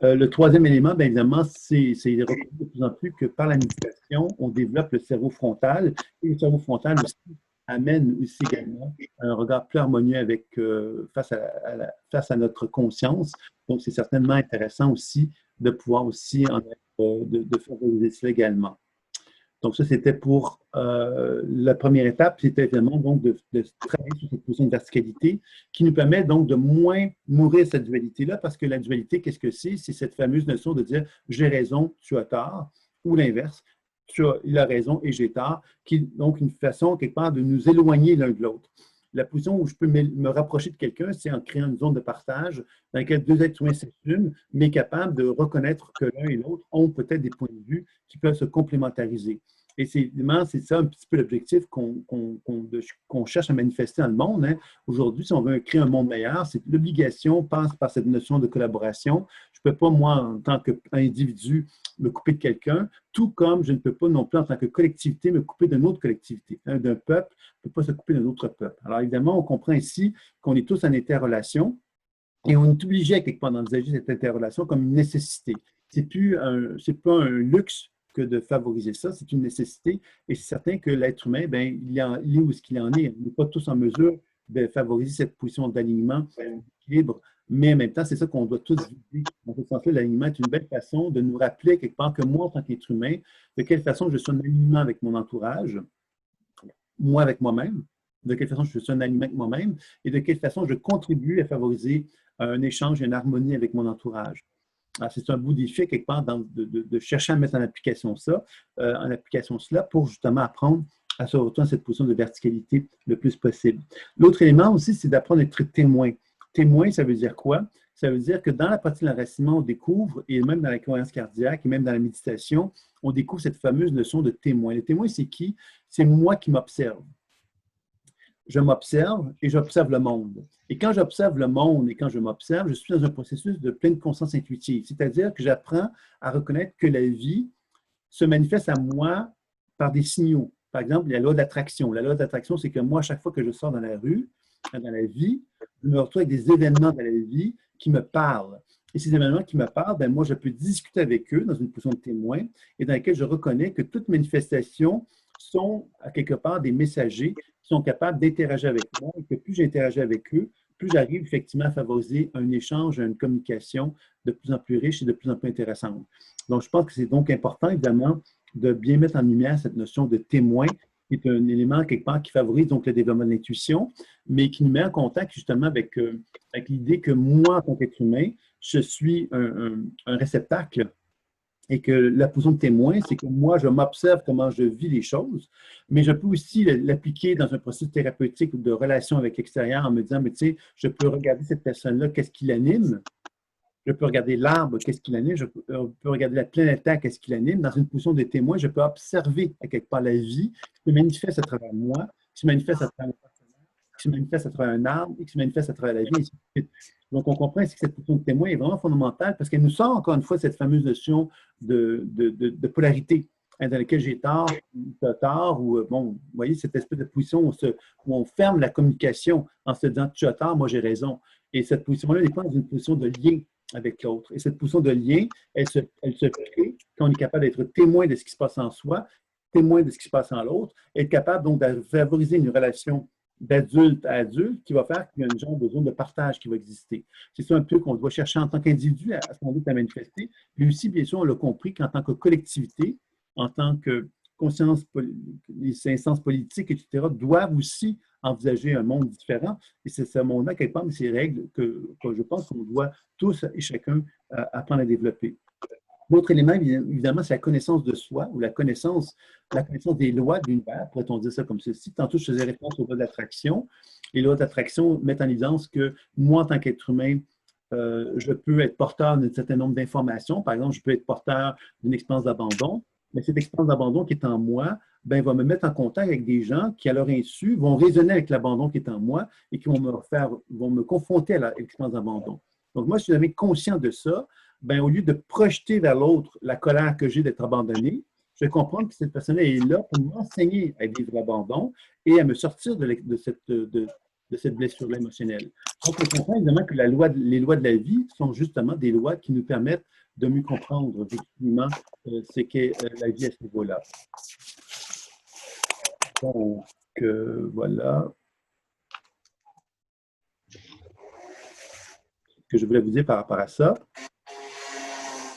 Le troisième élément, bien évidemment, c'est reconnu de plus en plus que par la méditation, on développe le cerveau frontal. Et le cerveau frontal aussi amène aussi également un regard plus harmonieux face à notre conscience. Donc, c'est certainement intéressant aussi de pouvoir aussi de favoriser cela également. Donc, ça, c'était pour la première étape, c'était évidemment donc de travailler sur cette position de verticalité qui nous permet donc de moins nourrir cette dualité-là, parce que la dualité, qu'est-ce que c'est? C'est cette fameuse notion de dire « j'ai raison, tu as tort » ou l'inverse. Il a raison et j'ai tort, qui est donc une façon, quelque part, de nous éloigner l'un de l'autre. La position où je peux me rapprocher de quelqu'un, c'est en créant une zone de partage dans laquelle deux êtres humains s'expriment, mais capables de reconnaître que l'un et l'autre ont peut-être des points de vue qui peuvent se complémentariser. Et c'est ça un petit peu l'objectif qu'on cherche à manifester dans le monde. Hein. Aujourd'hui, si on veut créer un monde meilleur, c'est l'obligation passe par cette notion de collaboration. Je ne peux pas, moi, en tant qu'individu, me couper de quelqu'un, tout comme je ne peux pas non plus, en tant que collectivité, me couper d'une autre collectivité. Hein, d'un peuple ne peut pas se couper d'un autre peuple. Alors, évidemment, on comprend ici qu'on est tous en interrelation et on est obligé, quelque part, d'envisager cette interrelation comme une nécessité. C'est pas un luxe que de favoriser ça, c'est une nécessité. Et c'est certain que l'être humain, ben, il est où est-ce qu'il en est. On n'est pas tous en mesure de favoriser cette position d'alignement, d'équilibre. Mais en même temps, c'est ça qu'on doit tous viser. Dans ce sens-là, l'alignement est une belle façon de nous rappeler quelque part que moi, en tant qu'être humain, de quelle façon je suis en alignement avec mon entourage, moi avec moi-même, de quelle façon je suis en alignement avec moi-même et de quelle façon je contribue à favoriser un échange et une harmonie avec mon entourage. C'est un bout défi, quelque part, de chercher à mettre en application cela pour justement apprendre à se retrouver dans cette position de verticalité le plus possible. L'autre élément aussi, c'est d'apprendre à être témoin. Témoin, ça veut dire quoi? Ça veut dire que dans la partie de l'enracinement, on découvre, et même dans la cohérence cardiaque, et même dans la méditation, on découvre cette fameuse notion de témoin. Le témoin, c'est qui? C'est moi qui m'observe. Je m'observe et j'observe le monde. Et quand j'observe le monde et quand je m'observe, je suis dans un processus de pleine conscience intuitive. C'est-à-dire que j'apprends à reconnaître que la vie se manifeste à moi par des signaux. Par exemple, la loi d'attraction. La loi d'attraction, c'est que moi, à chaque fois que je sors dans la rue, dans la vie, je me retrouve avec des événements dans la vie qui me parlent. Et ces événements qui me parlent, ben moi, je peux discuter avec eux dans une position de témoin et dans laquelle je reconnais que toutes manifestations sont, à quelque part, des messagers qui sont capables d'interagir avec moi et que plus j'interagis avec eux, plus j'arrive effectivement à favoriser un échange, une communication de plus en plus riche et de plus en plus intéressante. Donc, je pense que c'est donc important, évidemment, de bien mettre en lumière cette notion de témoin, qui est un élément, quelque part, qui favorise donc le développement de l'intuition, mais qui nous met en contact justement avec l'idée que moi, en tant qu'être humain, je suis un réceptacle et que la position de témoin, c'est que moi, je m'observe comment je vis les choses, mais je peux aussi l'appliquer dans un processus thérapeutique ou de relation avec l'extérieur en me disant, mais tu sais, je peux regarder cette personne-là, qu'est-ce qui l'anime? Je peux regarder l'arbre, qu'est-ce qui l'anime? Je peux regarder la planète Terre, qu'est-ce qui l'anime? Dans une position de témoin, je peux observer à quelque part la vie qui se manifeste à travers moi, qui se manifeste à travers qui se manifeste à travers un arbre et qui se manifeste à travers la vie. Donc, on comprend ici que cette position de témoin est vraiment fondamentale parce qu'elle nous sort encore une fois cette fameuse notion de polarité hein, dans laquelle j'ai tort, tu as tort, ou bon, vous voyez, cette espèce de position où on ferme la communication en se disant tu as tort, moi j'ai raison. Et cette position-là n'est pas dans une position de lien avec l'autre. Et cette position de lien, elle se crée quand on est capable d'être témoin de ce qui se passe en soi, témoin de ce qui se passe en l'autre, être capable donc de favoriser une relation d'adulte à adulte qui va faire qu'il y a une genre de zone de partage qui va exister. C'est ça un peu qu'on doit chercher en tant qu'individu à ce moment-là à manifester, mais aussi, bien sûr, on l'a compris qu'en tant que collectivité, en tant que conscience, les instances politiques, etc., doivent aussi envisager un monde différent. Et c'est ce monde-là, quelque part, ces règles que je pense qu'on doit tous et chacun apprendre à développer. L'autre élément, évidemment, c'est la connaissance de soi ou la connaissance des lois de l'univers, pourrait-on dire ça comme ceci. Tantôt, je faisais référence aux lois d'attraction. Les lois d'attraction mettent en évidence que moi, en tant qu'être humain, je peux être porteur d'un certain nombre d'informations. Par exemple, je peux être porteur d'une expérience d'abandon, mais cette expérience d'abandon qui est en moi, ben, va me mettre en contact avec des gens qui, à leur insu, vont raisonner avec l'abandon qui est en moi et qui vont me confronter à l'expérience d'abandon. Donc, moi, si je suis jamais conscient de ça, ben, au lieu de projeter vers l'autre la colère que j'ai d'être abandonné, je vais comprendre que cette personne-là est là pour m'enseigner à vivre l'abandon et à me sortir de cette blessure-là émotionnelle. Donc, on comprend évidemment que les lois de la vie sont justement des lois qui nous permettent de mieux comprendre effectivement ce qu'est la vie à ce niveau-là. Donc, voilà ce que je voulais vous dire par rapport à ça.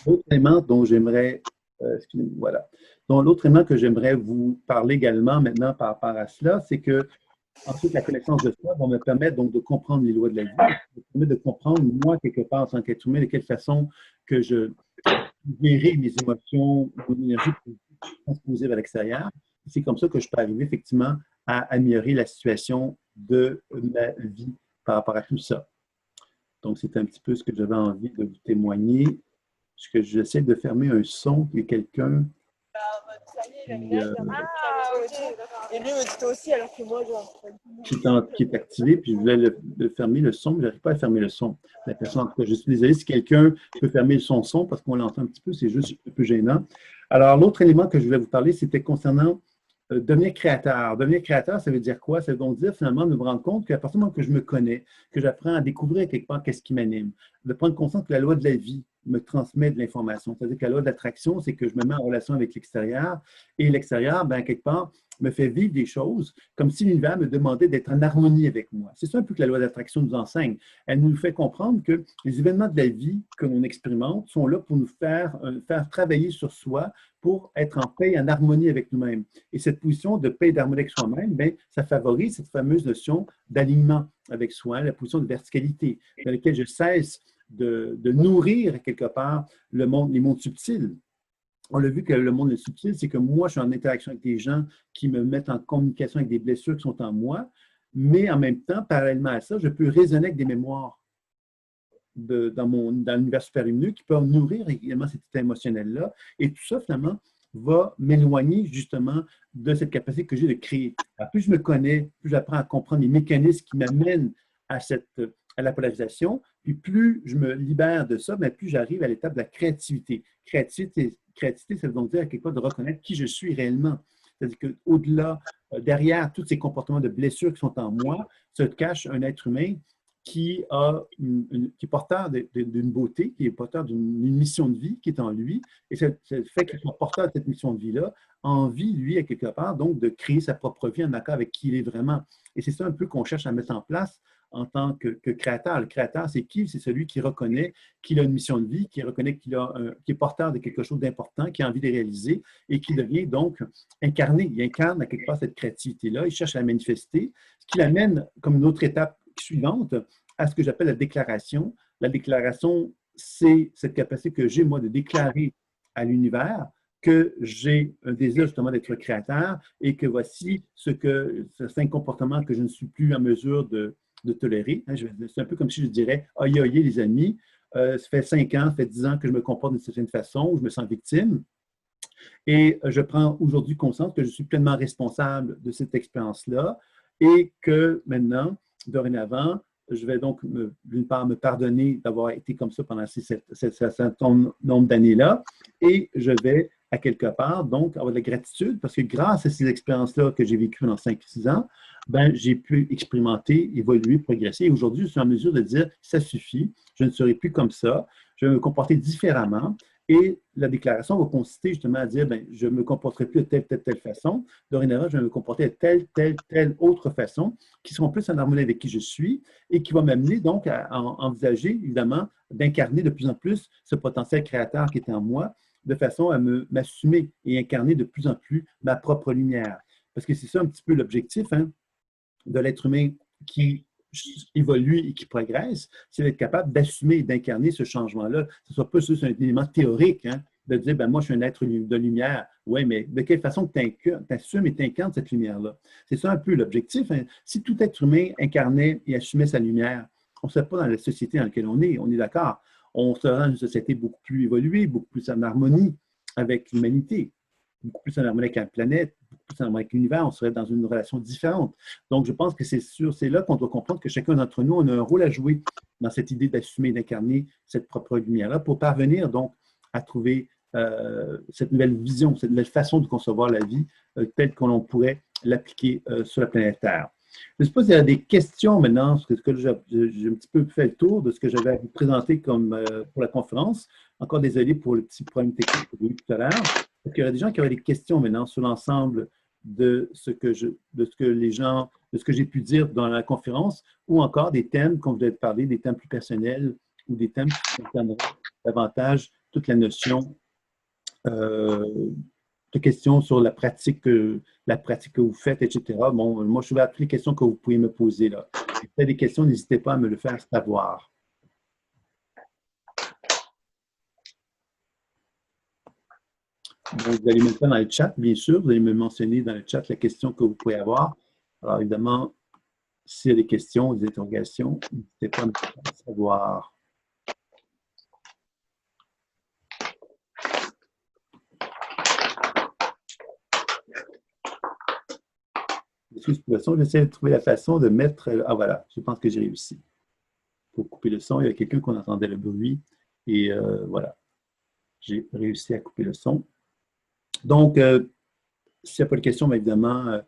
L'autre élément dont j'aimerais, excusez-moi, voilà. Donc, l'autre élément que j'aimerais vous parler également maintenant par rapport à cela, c'est que ensuite, la connaissance de soi va me permettre donc de comprendre les lois de la vie, me permettre de comprendre, moi, quelque part, en tant qu'être humain, de quelle façon que je gérer mes émotions, mon énergie pour transposer vers l'extérieur. C'est comme ça que je peux arriver effectivement à améliorer la situation de ma vie par rapport à tout ça. Donc, c'est un petit peu ce que j'avais envie de vous témoigner. Parce que j'essaie de fermer un son qu'il y a quelqu'un Et lui me dit toi aussi, alors que moi, qui est activé, puis je voulais le fermer le son, mais je n'arrive pas à fermer le son. La personne, en tout cas, je suis désolé si quelqu'un peut fermer son son parce qu'on l'entend un petit peu, c'est juste un peu gênant. Alors, l'autre élément que je voulais vous parler, c'était concernant devenir créateur. Devenir créateur, ça veut dire quoi? Ça veut donc dire finalement de me rendre compte qu'à partir du moment que je me connais, que j'apprends à découvrir quelque part qu'est-ce qui m'anime, de prendre conscience que la loi de la vie me transmet de l'information. C'est-à-dire que la loi de l'attraction, c'est que je me mets en relation avec l'extérieur et l'extérieur, ben, quelque part, me fait vivre des choses comme si l'univers me demandait d'être en harmonie avec moi. C'est ça un peu que la loi d'attraction nous enseigne. Elle nous fait comprendre que les événements de la vie que l'on expérimente sont là pour nous faire travailler sur soi, pour être en paix et en harmonie avec nous-mêmes. Et cette position de paix et d'harmonie avec soi-même, bien, ça favorise cette fameuse notion d'alignement avec soi, la position de verticalité, dans laquelle je cesse de nourrir quelque part les mondes subtils. On l'a vu que le monde subtil, c'est que moi, je suis en interaction avec des gens qui me mettent en communication avec des blessures qui sont en moi, mais en même temps, parallèlement à ça, je peux raisonner avec des mémoires dans l'univers superlumineux qui peuvent nourrir également cet état émotionnel-là. Et tout ça, finalement, va m'éloigner justement de cette capacité que j'ai de créer. Alors, plus je me connais, plus j'apprends à comprendre les mécanismes qui m'amènent à la polarisation, puis plus je me libère de ça, mais plus j'arrive à l'étape de la créativité. Créativité, ça veut donc dire à quelque part de reconnaître qui je suis réellement. C'est-à-dire qu'au-delà, derrière tous ces comportements de blessures qui sont en moi, se cache un être humain qui est porteur d'une beauté, qui est porteur d'une mission de vie qui est en lui. Et c'est le fait qu'il soit porteur de cette mission de vie-là, envie, lui, à quelque part, donc, de créer sa propre vie en accord avec qui il est vraiment. Et c'est ça un peu qu'on cherche à mettre en place en tant que créateur. Le créateur, c'est qui? C'est celui qui reconnaît qu'il a une mission de vie, qui reconnaît qu'il est porteur de quelque chose d'important, qui a envie de réaliser et qui devient donc incarné. Il incarne à quelque part cette créativité-là, il cherche à la manifester, ce qui l'amène comme une autre étape suivante à ce que j'appelle la déclaration. La déclaration, c'est cette capacité que j'ai, moi, de déclarer à l'univers que j'ai un désir justement d'être créateur et que voici certains comportements que je ne suis plus en mesure de tolérer. C'est un peu comme si je dirais, aïe, aïe, les amis, ça fait 5 ans, ça fait 10 ans que je me comporte d'une certaine façon, où je me sens victime. Et je prends aujourd'hui conscience que je suis pleinement responsable de cette expérience-là et que maintenant, dorénavant, je vais donc, d'une part, me pardonner d'avoir été comme ça pendant ce certain nombre d'années-là et je vais, à quelque part, donc, avoir de la gratitude parce que grâce à ces expériences-là que j'ai vécues dans 5-6 ans, ben, j'ai pu expérimenter, évoluer, progresser. Et aujourd'hui, je suis en mesure de dire, ça suffit, je ne serai plus comme ça, je vais me comporter différemment. Et la déclaration va consister justement à dire, ben, je ne me comporterai plus de telle façon. Dorénavant, je vais me comporter de telle autre façon, qui seront plus en harmonie avec qui je suis et qui va m'amener donc à envisager, évidemment, d'incarner de plus en plus ce potentiel créateur qui est en moi, de façon à m'assumer et incarner de plus en plus ma propre lumière. Parce que c'est ça un petit peu l'objectif de l'être humain qui évolue et qui progresse, c'est d'être capable d'assumer et d'incarner ce changement-là. Ce ne soit pas juste un élément théorique, de dire, ben, moi, je suis un être de lumière. Oui, mais de quelle façon tu assumes et tu incarnes cette lumière-là? C'est ça un peu l'objectif. Si tout être humain incarnait et assumait sa lumière, on ne serait pas dans la société dans laquelle on est d'accord. On serait dans une société beaucoup plus évoluée, beaucoup plus en harmonie avec l'humanité, beaucoup plus en harmonie avec la planète, beaucoup plus en harmonie avec l'univers, on serait dans une relation différente. Donc, je pense que c'est là qu'on doit comprendre que chacun d'entre nous, on a un rôle à jouer dans cette idée d'assumer, d'incarner cette propre lumière-là pour parvenir donc à trouver cette nouvelle vision, cette nouvelle façon de concevoir la vie telle qu'on pourrait l'appliquer sur la planète Terre. Je ne sais pas s'il y a des questions maintenant, parce que j'ai un petit peu fait le tour de ce que j'avais à vous présenter comme pour la conférence. Encore désolé pour le petit problème technique que j'ai eu tout à l'heure. Est-ce qu'il y aurait des gens qui auraient des questions maintenant sur l'ensemble de ce que j'ai pu dire dans la conférence ou encore des thèmes, comme vous avez parlé, des thèmes plus personnels ou des thèmes qui concerneraient davantage toute la notion de questions sur la pratique que vous faites, etc. Bon, moi, je suis ouvert à toutes les questions que vous pouvez me poser là. Si vous avez des questions, n'hésitez pas à me le faire savoir. Donc, vous allez mettre ça dans le chat, bien sûr. Vous allez me mentionner dans le chat la question que vous pouvez avoir. Alors, évidemment, s'il y a des questions, des interrogations, n'hésitez pas à me faire savoir. J'essaie de trouver la façon de mettre... Ah, voilà, je pense que j'ai réussi. Pour couper le son, il y a quelqu'un qu'on entendait le bruit. Et voilà, j'ai réussi à couper le son. Donc, s'il n'y a pas de questions, bien évidemment,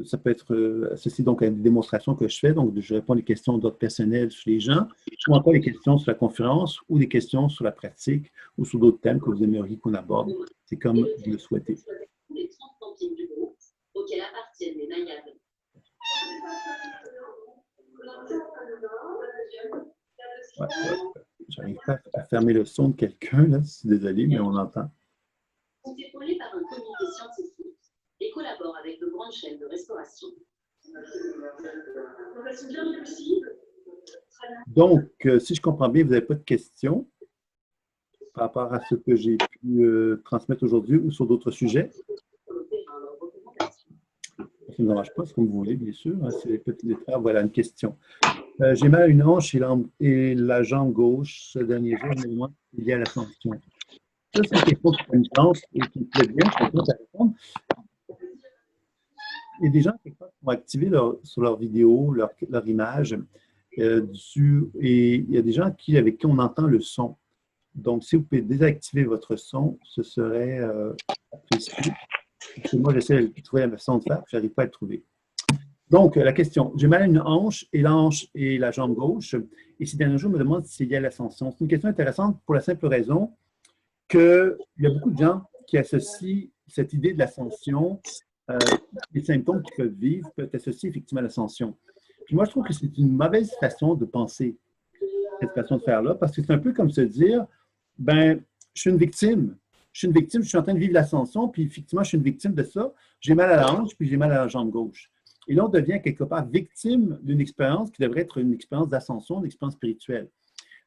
ça peut être associé donc à une démonstration que je fais. Donc, je réponds à des questions d'ordre personnel sur les gens, ou encore des questions sur la conférence, ou des questions sur la pratique, ou sur d'autres thèmes que vous aimeriez qu'on aborde. C'est comme vous le souhaitez. Les 30 campings du groupe auxquels appartiennent les naïades. Ouais, j'arrive pas à fermer le son de quelqu'un, là. Je suis désolé, mais on entend. Sont épaulés par un comité scientifique et collaborent avec de grandes chaînes de restauration. Donc, si je comprends bien, vous n'avez pas de questions par rapport à ce que j'ai pu transmettre aujourd'hui ou sur d'autres sujets? Ça ne me dérange pas, c'est comme vous voulez, bien sûr. Hein, c'est les petits lettres. Voilà, une question. J'ai mal à une hanche et la jambe gauche ce dernier jour, mais moi, il y a l'ascension. Ça, c'est une question qui fait une chance et qui me plaît bien. Je suis à répondre. Il y a des gens quelque part, qui vont activer sur leur vidéo, leur image, et il y a des gens avec qui on entend le son. Donc, si vous pouvez désactiver votre son, ce serait apprécié. Parce que moi, j'essaie de trouver la façon de faire, je n'arrive pas à le trouver. Donc, la question, j'ai mal à une hanche et la jambe gauche, et ces derniers jours, je me demande si il y a l'ascension. C'est une question intéressante pour la simple raison qu'il y a beaucoup de gens qui associent cette idée de l'ascension, les symptômes qu'ils peuvent vivre peuvent être associés effectivement à l'ascension. Puis moi, je trouve que c'est une mauvaise façon de penser, cette façon de faire-là, parce que c'est un peu comme se dire, ben, je suis une victime. Je suis une victime, je suis en train de vivre l'ascension, puis effectivement, je suis une victime de ça. J'ai mal à la hanche, puis j'ai mal à la jambe gauche. Et là, on devient quelque part victime d'une expérience qui devrait être une expérience d'ascension, une expérience spirituelle.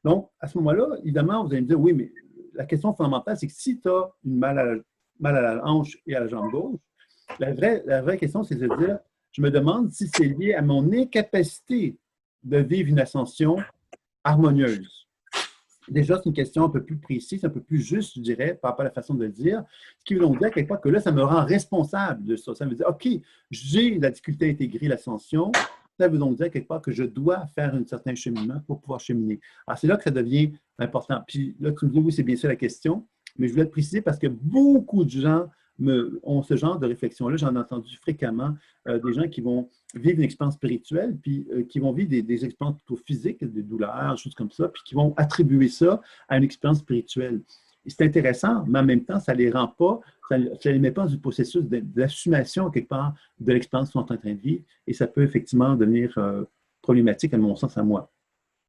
Donc, à ce moment-là, évidemment, vous allez me dire, oui, mais la question fondamentale, c'est que si tu as mal à la hanche et à la jambe gauche, la vraie question, c'est de se dire, je me demande si c'est lié à mon incapacité de vivre une ascension harmonieuse. Déjà, c'est une question un peu plus précise, un peu plus juste, je dirais, par rapport à la façon de le dire. Ce qui veut donc dire quelque part que là, ça me rend responsable de ça. Ça veut dire, OK, j'ai la difficulté à intégrer l'ascension. Ça veut donc dire quelque part que je dois faire un certain cheminement pour pouvoir cheminer. Alors, c'est là que ça devient important. Puis là, tu me dis, oui, c'est bien ça la question, mais je voulais te préciser parce que beaucoup de gens ont ce genre de réflexion-là. J'en ai entendu fréquemment des gens qui vont vivre une expérience spirituelle, puis qui vont vivre des expériences plutôt physiques, des douleurs, des choses comme ça, puis qui vont attribuer ça à une expérience spirituelle. Et c'est intéressant, mais en même temps, ça ne les rend pas, ça ne les met pas dans un processus d'assumation quelque part de l'expérience qu'ils sont en train de vivre, et ça peut effectivement devenir problématique, à mon sens, à moi.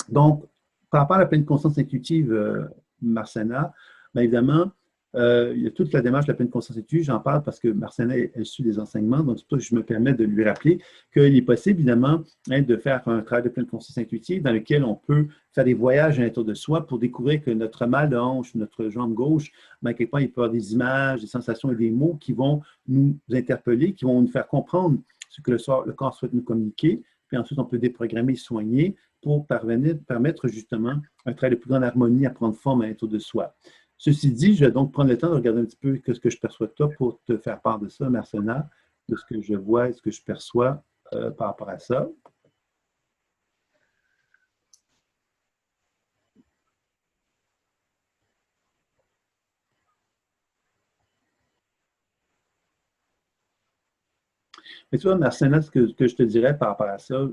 Donc, par rapport à la pleine conscience intuitive, Marsana, bien évidemment, il y a toute la démarche de la pleine conscience intuitive. J'en parle parce que Marsana, elle suit des enseignements, donc c'est pour ça que je me permets de lui rappeler qu'il est possible, évidemment, de faire un travail de pleine conscience intuitive dans lequel on peut faire des voyages à l'intérieur de soi pour découvrir que notre mal de hanche, notre jambe gauche, bien, quelque part, il peut y avoir des images, des sensations et des mots qui vont nous interpeller, qui vont nous faire comprendre ce que le corps souhaite nous communiquer. Puis ensuite, on peut déprogrammer, soigner pour permettre justement un travail de plus grande harmonie à prendre forme à l'intérieur de soi. Ceci dit, je vais donc prendre le temps de regarder un petit peu ce que je perçois de toi pour te faire part de ça, Marsana, de ce que je vois et ce que je perçois par rapport à ça. Mais tu vois, Marsana, ce que je te dirais par rapport à ça,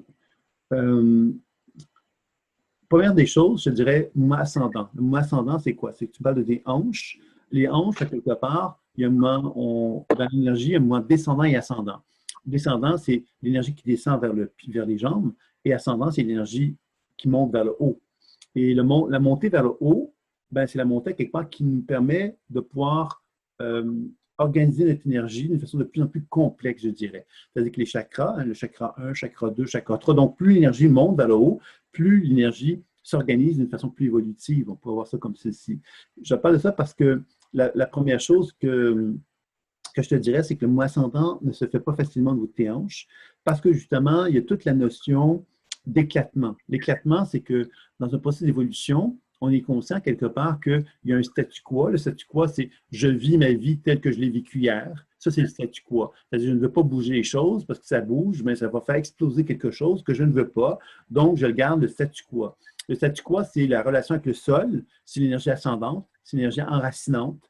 première des choses, je dirais mouvement ascendant. Le mouvement ascendant, c'est quoi? C'est que tu parles de des hanches. Les hanches, à quelque part, il y a un moment, dans l'énergie, il y a un mouvement descendant et ascendant. Descendant, c'est l'énergie qui descend vers les jambes, et ascendant, c'est l'énergie qui monte vers le haut. Et la montée vers le haut, ben, c'est la montée quelque part qui nous permet de pouvoir organiser notre énergie d'une façon de plus en plus complexe, je dirais. C'est-à-dire que les chakras, le chakra 1, chakra 2, chakra 3, donc plus l'énergie monte vers le haut, plus l'énergie s'organise d'une façon plus évolutive. On peut voir ça comme ceci. Je parle de ça parce que la première chose que je te dirais, c'est que le mot ascendant ne se fait pas facilement de tes hanches parce que justement, il y a toute la notion d'éclatement. L'éclatement, c'est que dans un processus d'évolution, on est conscient quelque part qu'il y a un statu quo. Le statu quo, c'est je vis ma vie telle que je l'ai vécue hier. Ça, c'est le statu quo. C'est-à-dire, je ne veux pas bouger les choses parce que ça bouge, mais ça va faire exploser quelque chose que je ne veux pas. Donc, je garde le statu quo. Le statu quo, c'est la relation avec le sol, c'est l'énergie ascendante, c'est l'énergie enracinante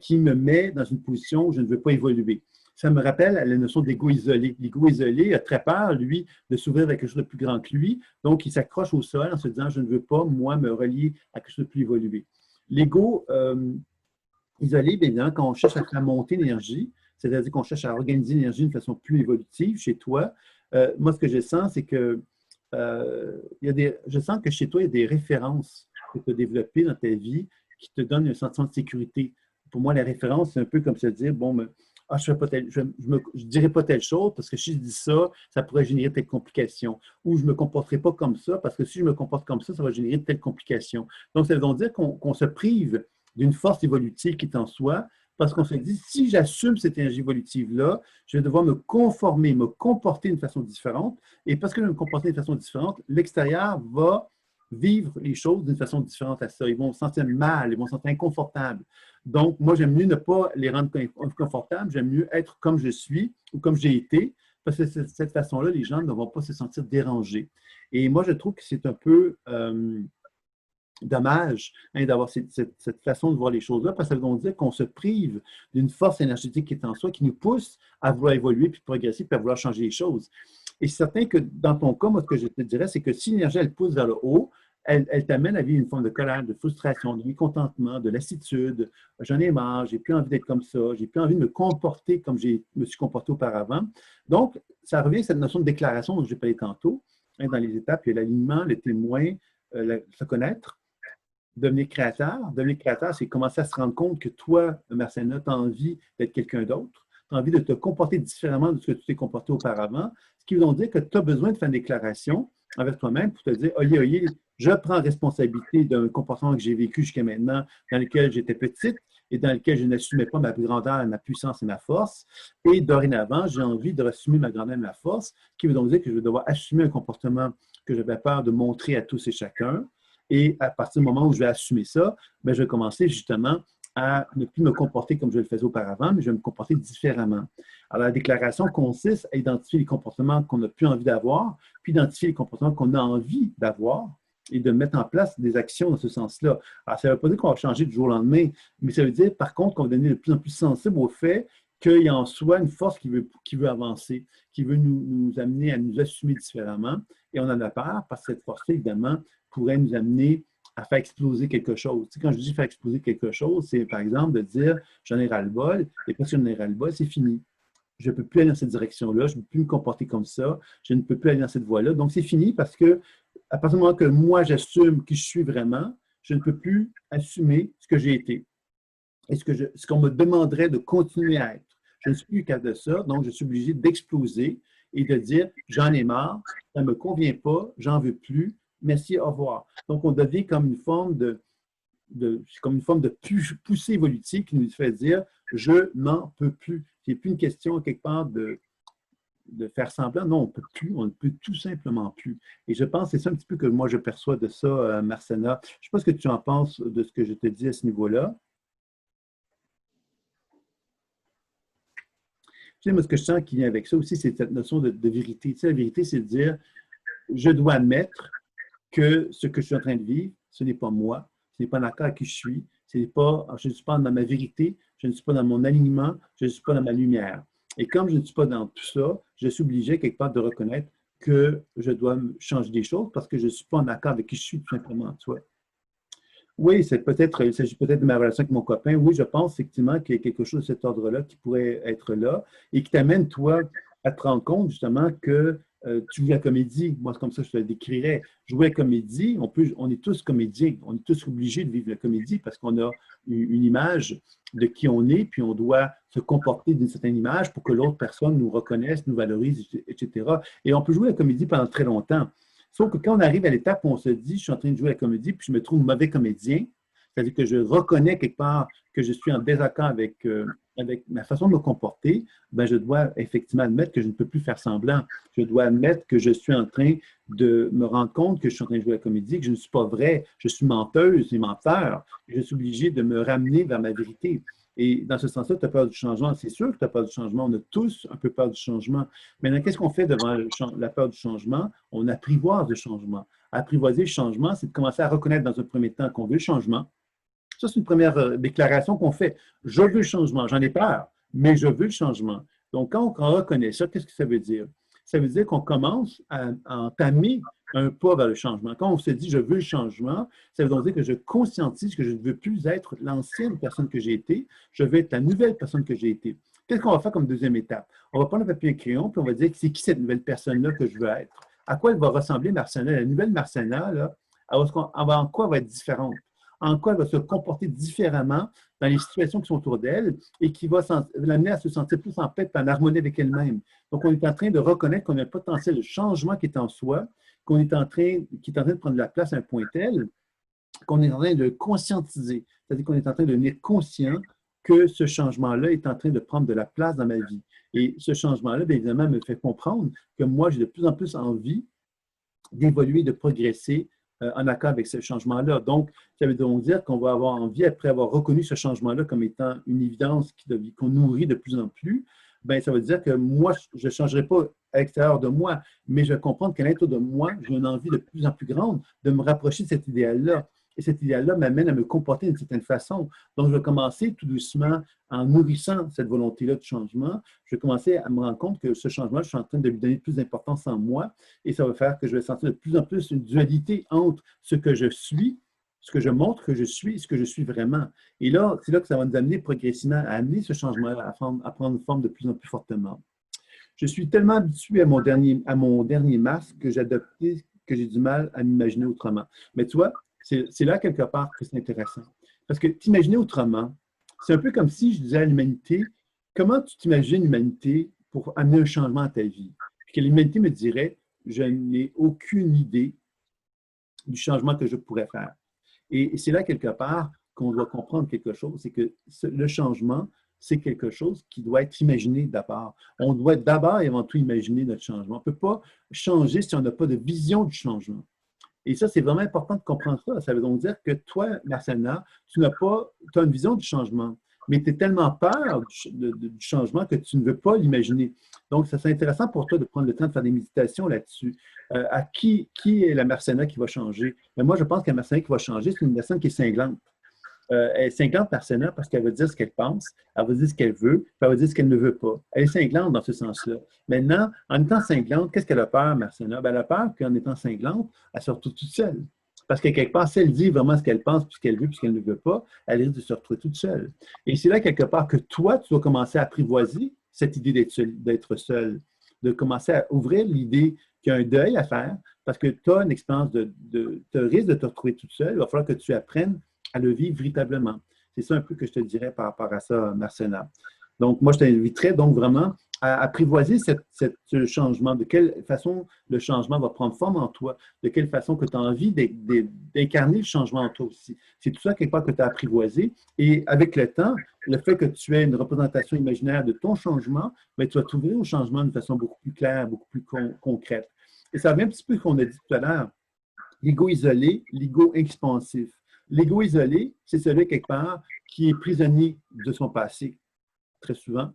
qui me met dans une position où je ne veux pas évoluer. Ça me rappelle la notion d'ego isolé. L'ego isolé a très peur, lui, de s'ouvrir avec quelque chose de plus grand que lui. Donc, il s'accroche au sol en se disant, je ne veux pas, moi, me relier à quelque chose de plus évolué. L'ego isolé, bien évidemment, quand on cherche à faire monter l'énergie, c'est-à-dire qu'on cherche à organiser l'énergie d'une façon plus évolutive chez toi, moi, ce que je sens, c'est que je sens que chez toi, il y a des références que tu as développées dans ta vie qui te donnent un sentiment de sécurité. Pour moi, la référence, c'est un peu comme se dire, bon, je ne dirai pas telle chose parce que si je dis ça, ça pourrait générer telle complication. Ou je ne me comporterai pas comme ça parce que si je me comporte comme ça va générer telle complication. Donc, ça veut dire qu'on se prive d'une force évolutive qui est en soi parce qu'on se dit, si j'assume cette énergie évolutive-là, je vais devoir me conformer, me comporter d'une façon différente. Et parce que je vais me comporter d'une façon différente, l'extérieur va vivre les choses d'une façon différente à ça. Ils vont se sentir mal, ils vont se sentir inconfortables. Donc, moi, j'aime mieux ne pas les rendre confortables, j'aime mieux être comme je suis ou comme j'ai été, parce que de cette façon-là, les gens ne vont pas se sentir dérangés. Et moi, je trouve que c'est un peu dommage d'avoir cette façon de voir les choses-là, parce que ça veut dire qu'on se prive d'une force énergétique qui est en soi, qui nous pousse à vouloir évoluer, puis progresser, puis à vouloir changer les choses. Et c'est certain que dans ton cas, moi, ce que je te dirais, c'est que si l'énergie, elle pousse vers le haut, elle t'amène à vivre une forme de colère, de frustration, de mécontentement, de lassitude. J'en ai marre, j'ai plus envie d'être comme ça, j'ai plus envie de me comporter comme je me suis comporté auparavant. Donc, ça revient à cette notion de déclaration dont j'ai parlé tantôt. Dans les étapes, il y a l'alignement, le témoin, se connaître, devenir créateur. Devenir créateur, c'est commencer à se rendre compte que toi, Marcena, tu as envie d'être quelqu'un d'autre. Tu as envie de te comporter différemment de ce que tu t'es comporté auparavant. Ce qui veut donc dire que tu as besoin de faire une déclaration envers toi-même pour te dire, oyez, je prends responsabilité d'un comportement que j'ai vécu jusqu'à maintenant, dans lequel j'étais petite et dans lequel je n'assumais pas ma grandeur, ma puissance et ma force. Et dorénavant, j'ai envie de assumer ma grandeur et ma force, ce qui veut donc dire que je vais devoir assumer un comportement que j'avais peur de montrer à tous et chacun. Et à partir du moment où je vais assumer ça, bien, je vais commencer justement à ne plus me comporter comme je le faisais auparavant, mais je vais me comporter différemment. Alors, la déclaration consiste à identifier les comportements qu'on n'a plus envie d'avoir, puis identifier les comportements qu'on a envie d'avoir et de mettre en place des actions dans ce sens-là. Alors, ça ne veut pas dire qu'on va changer du jour au lendemain, mais ça veut dire, par contre, qu'on va devenir de plus en plus sensible au fait qu'il y a en soi une force qui veut avancer, qui veut nous amener à nous assumer différemment. Et on en a peur parce que cette force-là, évidemment, pourrait nous amener à faire exploser quelque chose. Tu sais, quand je dis faire exploser quelque chose, c'est par exemple de dire j'en ai ras-le-bol, et parce que j'en ai ras-le-bol, c'est fini. Je ne peux plus aller dans cette direction-là, je ne peux plus me comporter comme ça, je ne peux plus aller dans cette voie-là. Donc, c'est fini parce que à partir du moment que moi, j'assume qui je suis vraiment, je ne peux plus assumer ce que j'ai été et ce qu'on me demanderait de continuer à être. Je ne suis plus capable de ça, donc je suis obligé d'exploser et de dire j'en ai marre, ça ne me convient pas, j'en veux plus, merci, au revoir. Donc, on devient comme une forme de poussée évolutive qui nous fait dire je n'en peux plus. Ce n'est plus une question quelque part de faire semblant. Non, on ne peut plus, on ne peut tout simplement plus. Et je pense que c'est ça un petit peu que moi je perçois de ça, Marcena. Je ne sais pas ce que tu en penses de ce que je te dis à ce niveau-là. Tu sais, moi, ce que je sens qui vient avec ça aussi, c'est cette notion de vérité. Tu sais, la vérité, c'est de dire je dois admettre que ce que je suis en train de vivre, ce n'est pas moi, ce n'est pas en accord avec qui je suis, je ne suis pas dans ma vérité, je ne suis pas dans mon alignement, je ne suis pas dans ma lumière. Et comme je ne suis pas dans tout ça, je suis obligé quelque part de reconnaître que je dois changer des choses parce que je ne suis pas en accord avec qui je suis tout simplement. Tu vois. Oui, il s'agit peut-être de ma relation avec mon copain. Oui, je pense effectivement qu'il y a quelque chose de cet ordre-là qui pourrait être là et qui t'amène, toi, à te rendre compte justement que tu joues la comédie. Moi, c'est comme ça que je te le décrirais. Jouer la comédie, on est tous comédiens. On est tous obligés de vivre la comédie parce qu'on a une image de qui on est, puis on doit se comporter d'une certaine image pour que l'autre personne nous reconnaisse, nous valorise, etc. Et on peut jouer la comédie pendant très longtemps. Sauf que quand on arrive à l'étape où on se dit, je suis en train de jouer la comédie, puis je me trouve mauvais comédien, c'est-à-dire que je reconnais quelque part que je suis en désaccord avec ma façon de me comporter, ben, je dois effectivement admettre que je ne peux plus faire semblant. Je dois admettre que je suis en train de me rendre compte que je suis en train de jouer la comédie, que je ne suis pas vrai, je suis menteuse et menteur. Je suis obligé de me ramener vers ma vérité. Et dans ce sens-là, tu as peur du changement. C'est sûr que tu as peur du changement. On a tous un peu peur du changement. Maintenant, qu'est-ce qu'on fait devant la peur du changement? On apprivoise le changement. Apprivoiser le changement, c'est de commencer à reconnaître dans un premier temps qu'on veut le changement. Ça, c'est une première déclaration qu'on fait. Je veux le changement. J'en ai peur, mais je veux le changement. Donc, quand on reconnaît ça, qu'est-ce que ça veut dire? Ça veut dire qu'on commence à entamer un pas vers le changement. Quand on se dit « je veux le changement », ça veut donc dire que je conscientise que je ne veux plus être l'ancienne personne que j'ai été, je veux être la nouvelle personne que j'ai été. Qu'est-ce qu'on va faire comme deuxième étape? On va prendre un papier et un crayon, puis on va dire « c'est qui cette nouvelle personne-là que je veux être? À quoi elle va ressembler, Marcena? La nouvelle Marcena, là, en quoi elle va être différente? En quoi elle va se comporter différemment dans les situations qui sont autour d'elle et qui va l'amener à se sentir plus en paix et en harmonie avec elle-même. Donc, on est en train de reconnaître qu'on a un potentiel de changement qui est en soi, qui est en train de prendre la place à un point tel qu'on est en train de conscientiser. C'est-à-dire qu'on est en train de devenir conscient que ce changement-là est en train de prendre de la place dans ma vie. Et ce changement-là, bien évidemment, me fait comprendre que moi, j'ai de plus en plus envie d'évoluer, de progresser en accord avec ce changement-là. Donc, ça veut donc dire qu'on va avoir envie, après avoir reconnu ce changement-là comme étant une évidence qu'on nourrit de plus en plus, bien, ça veut dire que moi, je ne changerai pas à l'extérieur de moi, mais je vais comprendre qu'à l'intérieur de moi, j'ai une envie de plus en plus grande de me rapprocher de cet idéal-là. Et cet idéal-là m'amène à me comporter d'une certaine façon. Donc, je vais commencer tout doucement, en nourrissant cette volonté-là de changement, je vais commencer à me rendre compte que ce changement, je suis en train de lui donner plus d'importance en moi et ça va faire que je vais sentir de plus en plus une dualité entre ce que je suis, ce que je montre que je suis et ce que je suis vraiment. Et là, c'est là que ça va nous amener progressivement à amener ce changement-là à prendre une forme de plus en plus fortement. Je suis tellement habitué à mon dernier masque que j'ai adopté, que j'ai du mal à m'imaginer autrement. Mais tu vois, c'est là quelque part que c'est intéressant. Parce que t'imaginer autrement, c'est un peu comme si je disais à l'humanité, comment tu t'imagines l'humanité pour amener un changement à ta vie? Puis que l'humanité me dirait, je n'ai aucune idée du changement que je pourrais faire. Et c'est là quelque part qu'on doit comprendre quelque chose, c'est que le changement, c'est quelque chose qui doit être imaginé d'abord. On doit d'abord et avant tout imaginer notre changement. On ne peut pas changer si on n'a pas de vision du changement. Et ça, c'est vraiment important de comprendre ça. Ça veut donc dire que toi, Marcena, tu as une vision du changement, mais tu es tellement peur du changement que tu ne veux pas l'imaginer. Donc, ça serait intéressant pour toi de prendre le temps de faire des méditations là-dessus. À qui est la Marcena qui va changer? Mais moi, je pense que la Marcena qui va changer, c'est une personne qui est cinglante. Elle est cinglante, Marcena, parce qu'elle va dire ce qu'elle pense, elle va dire ce qu'elle veut, puis elle va dire ce qu'elle ne veut pas. Elle est cinglante dans ce sens-là. Maintenant, en étant cinglante, qu'est-ce qu'elle a peur, Marcena? Ben, elle a peur qu'en étant cinglante, elle se retrouve toute seule. Parce que quelque part, si elle dit vraiment ce qu'elle pense, puis ce qu'elle veut, puis ce qu'elle ne veut pas, elle risque de se retrouver toute seule. Et c'est là, quelque part, que toi, tu dois commencer à apprivoiser cette idée d'être seule, de commencer à ouvrir l'idée qu'il y a un deuil à faire, parce que tu as une expérience tu risques de te retrouver toute seule. Il va falloir que tu apprennes à le vivre véritablement. C'est ça un peu que je te dirais par rapport à ça, Marcena. Donc, moi, je t'inviterais donc vraiment à apprivoiser ce changement, de quelle façon le changement va prendre forme en toi, de quelle façon que tu as envie d'incarner le changement en toi aussi. C'est tout ça, quelque part, que tu as apprivoisé. Et avec le temps, le fait que tu aies une représentation imaginaire de ton changement, bien, tu vas t'ouvrir au changement d'une façon beaucoup plus claire, beaucoup plus concrète. Et ça revient un petit peu ce qu'on a dit tout à l'heure. L'ego isolé, l'ego expansif. L'ego isolé, c'est celui, quelque part, qui est prisonnier de son passé, très souvent.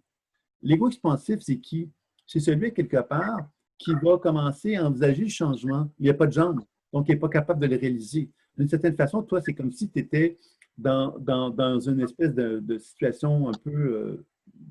L'ego expansif, c'est qui? C'est celui, quelque part, qui va commencer à envisager le changement. Il n'y a pas de jambes, donc il n'est pas capable de le réaliser. D'une certaine façon, toi, c'est comme si tu étais dans une espèce de situation un peu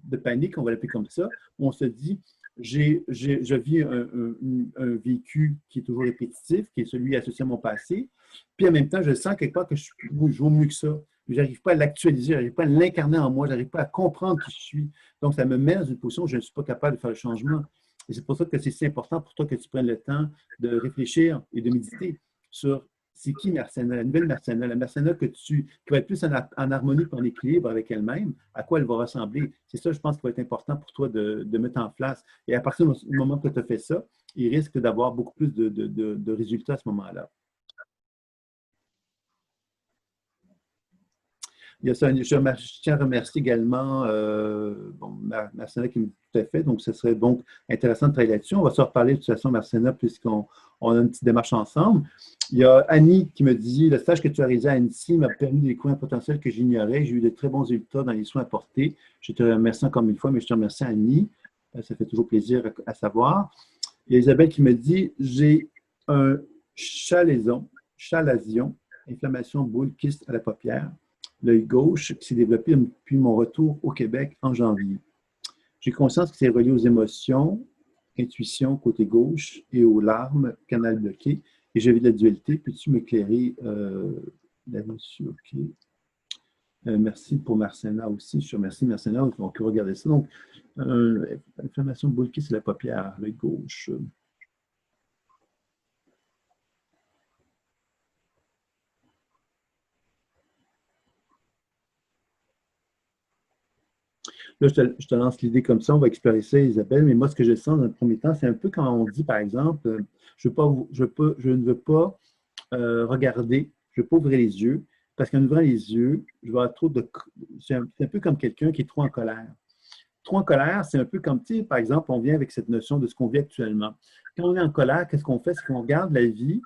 de panique, on va l'appeler comme ça, où on se dit, je vis un vécu qui est toujours répétitif, qui est celui associé à mon passé, puis en même temps, je sens quelque part que je vaux mieux que ça. Je n'arrive pas à l'actualiser, je n'arrive pas à l'incarner en moi, je n'arrive pas à comprendre qui je suis. Donc, ça me met dans une position où je ne suis pas capable de faire le changement. Et c'est pour ça que c'est si important pour toi que tu prennes le temps de réfléchir et de méditer sur c'est qui Marcena, la nouvelle Marcena, la Marcena qui va être plus en harmonie et en équilibre avec elle-même, à quoi elle va ressembler. C'est ça, je pense, qui va être important pour toi de mettre en place. Et à partir du moment que tu as fait ça, il risque d'avoir beaucoup plus de résultats à ce moment-là. Il y a ça, je tiens à remercier également Marcena qui me dit tout à fait. Donc, ce serait donc intéressant de travailler là-dessus. On va se reparler de toute façon, Marcena, puisqu'on a une petite démarche ensemble. Il y a Annie qui me dit le stage que tu as réalisé à Annecy m'a permis de découvrir un potentiel que j'ignorais. J'ai eu de très bons résultats dans les soins apportés. Je te remercie encore une fois, mais je te remercie, Annie. Ça fait toujours plaisir à savoir. Il y a Isabelle qui me dit j'ai un chalazion, inflammation boule, kyste à la paupière, l'œil gauche qui s'est développé depuis mon retour au Québec en janvier. J'ai conscience que c'est relié aux émotions, intuition côté gauche et aux larmes, canal bloqué, et j'ai vu de la dualité. Peux-tu m'éclairer là-dessus? OK. Merci pour Marcena aussi. Je te remercie, Marcena. On peut regarder ça. Donc, inflammation boule, kyste à la paupière, l'œil gauche. Là, je te lance l'idée comme ça, on va explorer ça, Isabelle, mais moi, ce que je sens dans le premier temps, c'est un peu quand on dit, par exemple, je ne veux pas regarder, je ne veux pas ouvrir les yeux, parce qu'en ouvrant les yeux, je vais avoir trop de... C'est un peu comme quelqu'un qui est trop en colère. Trop en colère, c'est un peu comme, tu sais, par exemple, on vient avec cette notion de ce qu'on vit actuellement. Quand on est en colère, qu'est-ce qu'on fait? C'est qu'on regarde la vie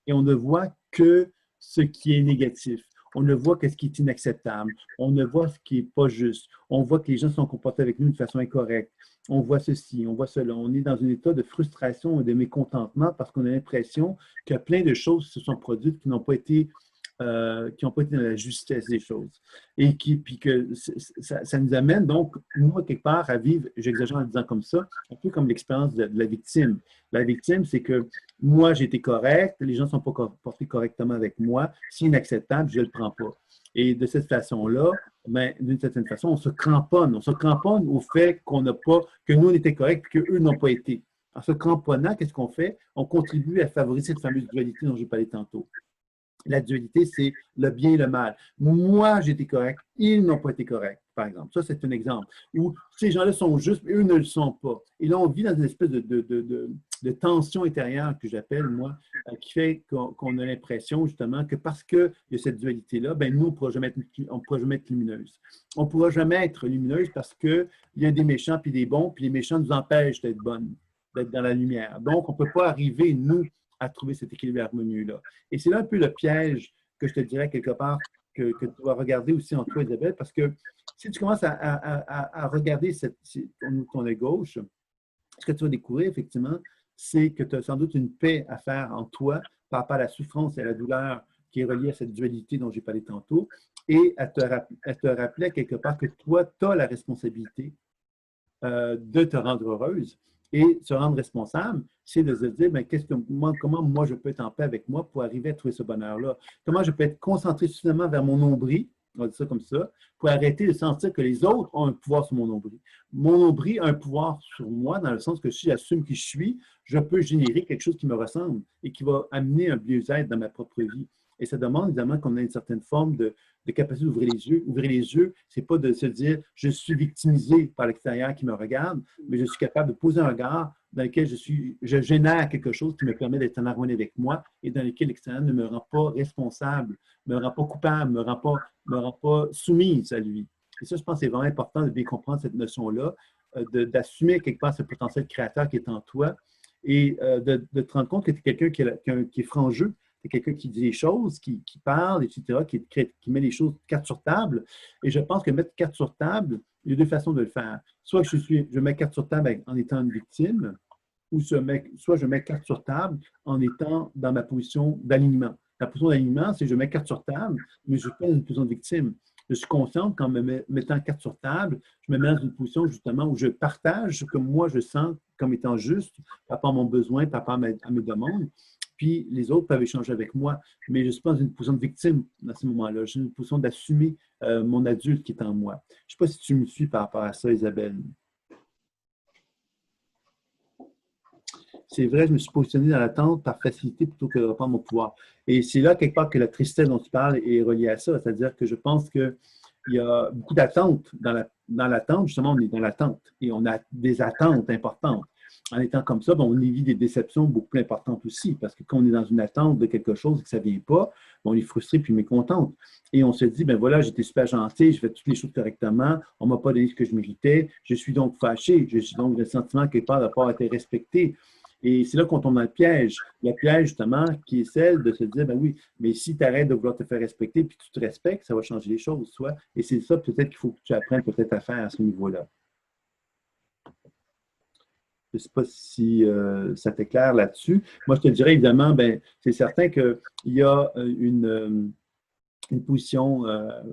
et on ne voit que ce qui est négatif. On ne voit que ce qui est inacceptable. On ne voit ce qui n'est pas juste. On voit que les gens sont comportés avec nous de façon incorrecte. On voit ceci, on voit cela. On est dans un état de frustration et de mécontentement parce qu'on a l'impression que plein de choses se sont produites qui n'ont pas été dans la justesse des choses. Et puis que ça nous amène donc, moi, quelque part, à vivre, j'exagère en disant comme ça, un peu comme l'expérience de la victime. La victime, c'est que moi, j'ai été correct, les gens ne sont pas comportés correctement avec moi, c'est inacceptable, je ne le prends pas. Et de cette façon-là, ben, d'une certaine façon, on se cramponne. On se cramponne au fait qu'on n'a pas, que nous, on était corrects et qu'eux n'ont pas été. En se cramponnant, qu'est-ce qu'on fait? On contribue à favoriser cette fameuse dualité dont j'ai parlé tantôt. La dualité, c'est le bien et le mal. Moi, j'ai été correct, ils n'ont pas été corrects, par exemple. Ça, c'est un exemple. Où ces gens-là sont justes, mais eux ne le sont pas. Et là, on vit dans une espèce de tension intérieure que j'appelle, moi, qui fait qu'on a l'impression, justement, que parce qu'il y a cette dualité-là, ben nous, on ne pourra jamais être lumineuse. On ne pourra jamais être lumineuse parce qu'il y a des méchants puis des bons, puis les méchants nous empêchent d'être bonnes, d'être dans la lumière. Donc, on ne peut pas arriver, nous, à trouver cet équilibre harmonieux-là. Et c'est là un peu le piège que je te dirais quelque part que tu vas regarder aussi en toi, Isabelle, parce que si tu commences à regarder ton œil gauche, ce que tu vas découvrir, effectivement, c'est que tu as sans doute une paix à faire en toi par rapport à la souffrance et à la douleur qui est reliée à cette dualité dont j'ai parlé tantôt, et à te rappeler quelque part que toi, tu as la responsabilité de te rendre heureuse. Et se rendre responsable, c'est de se dire, ben, comment moi je peux être en paix avec moi pour arriver à trouver ce bonheur-là? Comment je peux être concentré suffisamment vers mon nombril, on va dire ça comme ça, pour arrêter de sentir que les autres ont un pouvoir sur mon nombril. Mon nombril a un pouvoir sur moi dans le sens que si j'assume qui je suis, je peux générer quelque chose qui me ressemble et qui va amener un mieux-être dans ma propre vie. Et ça demande évidemment qu'on ait une certaine forme de capacité d'ouvrir les yeux. Ouvrir les yeux, ce n'est pas de se dire « je suis victimisé par l'extérieur qui me regarde », mais je suis capable de poser un regard dans lequel je génère quelque chose qui me permet d'être en harmonie avec moi et dans lequel l'extérieur ne me rend pas responsable, ne me rend pas coupable, ne me rend pas soumise à lui. Et ça, je pense que c'est vraiment important de bien comprendre cette notion-là, d'assumer quelque part ce potentiel créateur qui est en toi et de te rendre compte que tu es quelqu'un qui est franc-jeu. C'est quelqu'un qui dit les choses, qui parle, etc., qui met les choses carte sur table. Et je pense que mettre carte sur table, il y a deux façons de le faire. Soit je mets carte sur table en étant une victime, ou soit je mets carte sur table en étant dans ma position d'alignement. La position d'alignement, c'est je mets carte sur table, mais je ne suis pas dans une position de victime. Je suis consciente qu'en me mettant carte sur table, je me mets dans une position justement où je partage ce que moi je sens comme étant juste par rapport à mon besoin, par rapport à mes demandes. Puis les autres peuvent échanger avec moi, mais je ne suis pas dans une position de victime dans ce moment-là. Je suis dans une position d'assumer mon adulte qui est en moi. Je ne sais pas si tu me suis par rapport à ça, Isabelle. C'est vrai, je me suis positionné dans l'attente par facilité plutôt que de reprendre mon pouvoir. Et c'est là, quelque part, que la tristesse dont tu parles est reliée à ça. C'est-à-dire que je pense qu'il y a beaucoup d'attentes dans l'attente. Justement, on est dans l'attente et on a des attentes importantes. en étant comme ça, ben, on évite des déceptions beaucoup plus importantes aussi, parce que quand on est dans une attente de quelque chose et que ça ne vient pas, ben, on est frustré puis mécontente. Et on se dit, ben voilà, j'étais super gentil, je fais toutes les choses correctement, on ne m'a pas donné ce que je méritais, je suis donc fâché, je suis donc le sentiment quelque part d'avoir pas été respecté. Et c'est là qu'on tombe dans le piège justement, qui est celle de se dire, ben oui, mais si tu arrêtes de vouloir te faire respecter puis tu te respectes, ça va changer les choses, soit. Et c'est ça peut-être qu'il faut que tu apprennes peut-être à faire à ce niveau-là. Je ne sais pas si ça t'éclaire là-dessus. Moi, je te dirais évidemment, ben, c'est certain qu'il y a une position à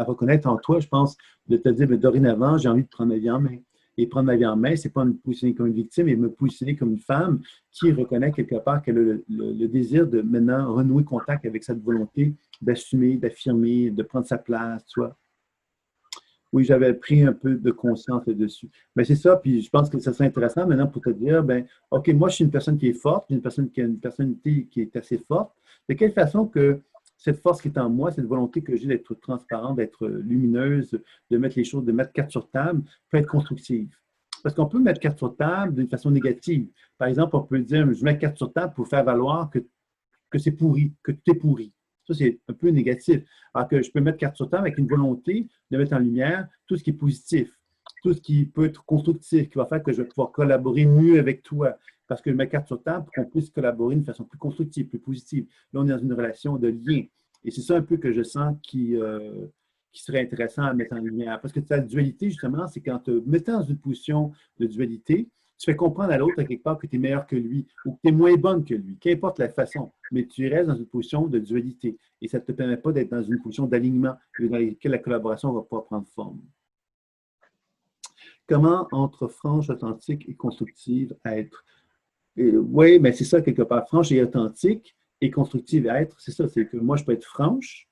reconnaître en toi, je pense, de te dire, ben, dorénavant, j'ai envie de prendre ma vie en main. Et prendre ma vie en main, ce n'est pas me positionner comme une victime, mais me positionner comme une femme qui reconnaît quelque part qu'elle a le désir de maintenant renouer contact avec cette volonté d'assumer, d'affirmer, de prendre sa place, tu vois. Oui, j'avais pris un peu de conscience là-dessus. Mais c'est ça, puis je pense que ça serait intéressant maintenant pour te dire, ben, OK, moi, je suis une personne qui est forte, une personne qui a une personnalité qui est assez forte. De quelle façon que cette force qui est en moi, cette volonté que j'ai d'être transparente, d'être lumineuse, de mettre les choses, de mettre carte sur table, peut être constructive. Parce qu'on peut mettre carte sur table d'une façon négative. Par exemple, on peut dire, je mets carte sur table pour faire valoir que c'est pourri, que tout est pourri. Ça, c'est un peu négatif. Alors que je peux mettre carte sur table avec une volonté de mettre en lumière tout ce qui est positif, tout ce qui peut être constructif, qui va faire que je vais pouvoir collaborer mieux avec toi. Parce que je mets carte sur table pour qu'on puisse collaborer d'une façon plus constructive, plus positive. Là, on est dans une relation de lien. Et c'est ça un peu que je sens qui serait intéressant à mettre en lumière. Parce que la dualité, justement, c'est quand te mettant dans une position de dualité, tu fais comprendre à l'autre, à quelque part, que tu es meilleur que lui ou que tu es moins bonne que lui, qu'importe la façon, mais tu restes dans une position de dualité et ça ne te permet pas d'être dans une position d'alignement dans laquelle la collaboration va pouvoir prendre forme. Comment entre franche, authentique et constructive être? Oui, mais c'est ça quelque part. Franche et authentique et constructive être, c'est ça, c'est que moi, je peux être franche,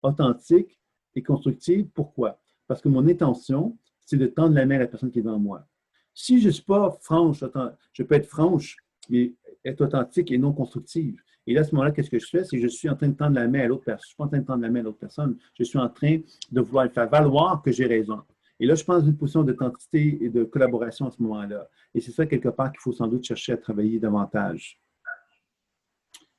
authentique et constructive. Pourquoi? Parce que mon intention, c'est de tendre la main à la personne qui est devant moi. Si je ne suis pas franche, je peux être franche, mais être authentique et non constructive. Et là, à ce moment-là, qu'est-ce que je fais? C'est que je suis en train de tendre la main à l'autre personne. Je ne suis pas en train de tendre la main à l'autre personne. Je suis en train de vouloir faire valoir que j'ai raison. Et là, je pense d'une position d'authenticité et de collaboration à ce moment-là. Et c'est ça, quelque part, qu'il faut sans doute chercher à travailler davantage.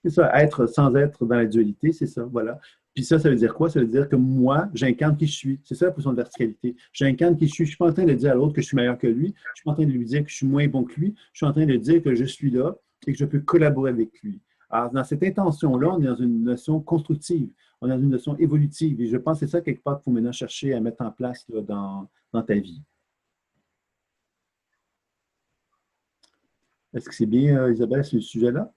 C'est ça, être sans être dans la dualité, c'est ça, voilà. Puis ça veut dire quoi? Ça veut dire que moi, j'incarne qui je suis. C'est ça la position de verticalité. J'incarne qui je suis. Je ne suis pas en train de dire à l'autre que je suis meilleur que lui. Je ne suis pas en train de lui dire que je suis moins bon que lui. Je suis en train de dire que je suis là et que je peux collaborer avec lui. Alors, dans cette intention-là, on est dans une notion constructive. On est dans une notion évolutive. Et je pense que c'est ça, quelque part, qu'il faut maintenant chercher à mettre en place là, dans ta vie. Est-ce que c'est bien, Isabelle, ce sujet-là?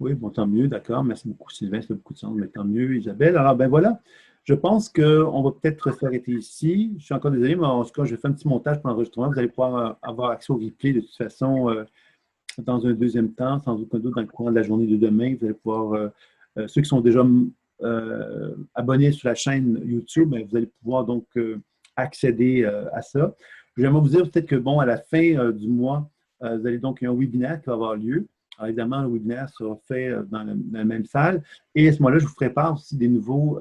Oui, bon, tant mieux, d'accord. Merci beaucoup, Sylvain, ça fait beaucoup de sens, mais tant mieux, Isabelle. Alors, ben voilà, je pense qu'on va peut-être s'arrêter ici. Je suis encore désolé, mais en tout cas, je vais faire un petit montage pour l'enregistrement. Vous allez pouvoir avoir accès au replay de toute façon dans un deuxième temps, sans aucun doute dans le courant de la journée de demain. Vous allez pouvoir, ceux qui sont déjà abonnés sur la chaîne YouTube, ben, vous allez pouvoir donc accéder à ça. J'aimerais vous dire peut-être que, bon, à la fin du mois, vous allez donc, il y a un webinaire qui va avoir lieu. Alors, évidemment, le webinaire sera fait dans la même salle. Et à ce moment-là, je vous prépare aussi des nouveaux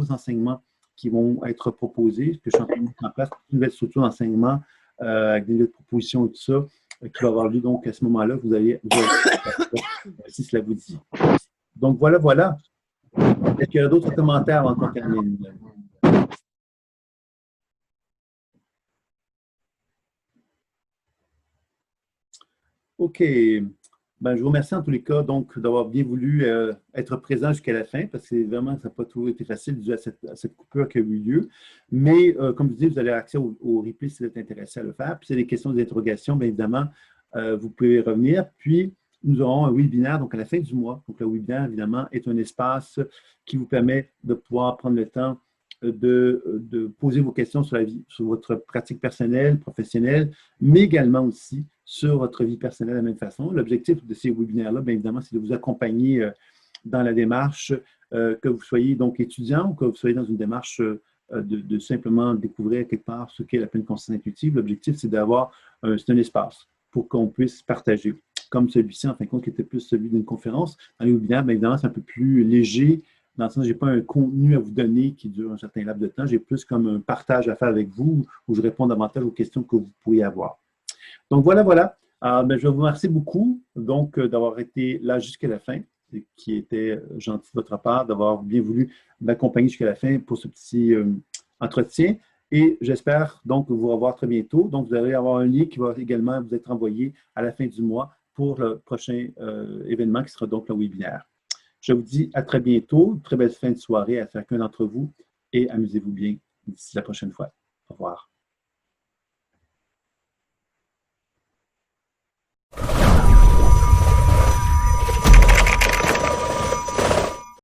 enseignements qui vont être proposés, que je suis en train de mettre en place une nouvelle structure d'enseignement avec des nouvelles propositions et tout ça, qui va avoir lieu. Donc, à ce moment-là, vous allez si cela vous dit. Donc, voilà, voilà. Est-ce qu'il y a d'autres commentaires avant qu'on termine? OK. Ben, je vous remercie en tous les cas donc d'avoir bien voulu être présent jusqu'à la fin parce que vraiment, ça n'a pas toujours été facile dû à cette coupure qui a eu lieu. Mais comme je dis, vous avez accès au replay si vous êtes intéressé à le faire. Puis, s'il y a des questions, des interrogations, bien évidemment, vous pouvez revenir. Puis, nous aurons un webinaire donc à la fin du mois. Donc, le webinaire, évidemment, est un espace qui vous permet de pouvoir prendre le temps de poser vos questions sur votre pratique personnelle, professionnelle, mais également aussi sur votre vie personnelle de la même façon. L'objectif de ces webinaires-là, bien évidemment, c'est de vous accompagner dans la démarche, que vous soyez donc étudiant ou que vous soyez dans une démarche de simplement découvrir quelque part ce qu'est la pleine conscience intuitive. L'objectif, c'est d'avoir c'est un espace pour qu'on puisse partager. comme celui-ci, en fin de compte, qui était plus celui d'une conférence. Dans les webinaires, bien évidemment, c'est un peu plus léger, dans le sens que je n'ai pas un contenu à vous donner qui dure un certain laps de temps. J'ai plus comme un partage à faire avec vous, où je réponds davantage aux questions que vous pourriez avoir. Donc, voilà, voilà. Ben, je vous remercie beaucoup donc d'avoir été là jusqu'à la fin, qui était gentil de votre part, d'avoir bien voulu m'accompagner jusqu'à la fin pour ce petit entretien. Et j'espère donc vous revoir très bientôt. Donc, vous allez avoir un lien qui va également vous être envoyé à la fin du mois pour le prochain événement qui sera donc le webinaire. Je vous dis à très bientôt. Très belle fin de soirée à chacun d'entre vous et amusez-vous bien d'ici la prochaine fois. Au revoir.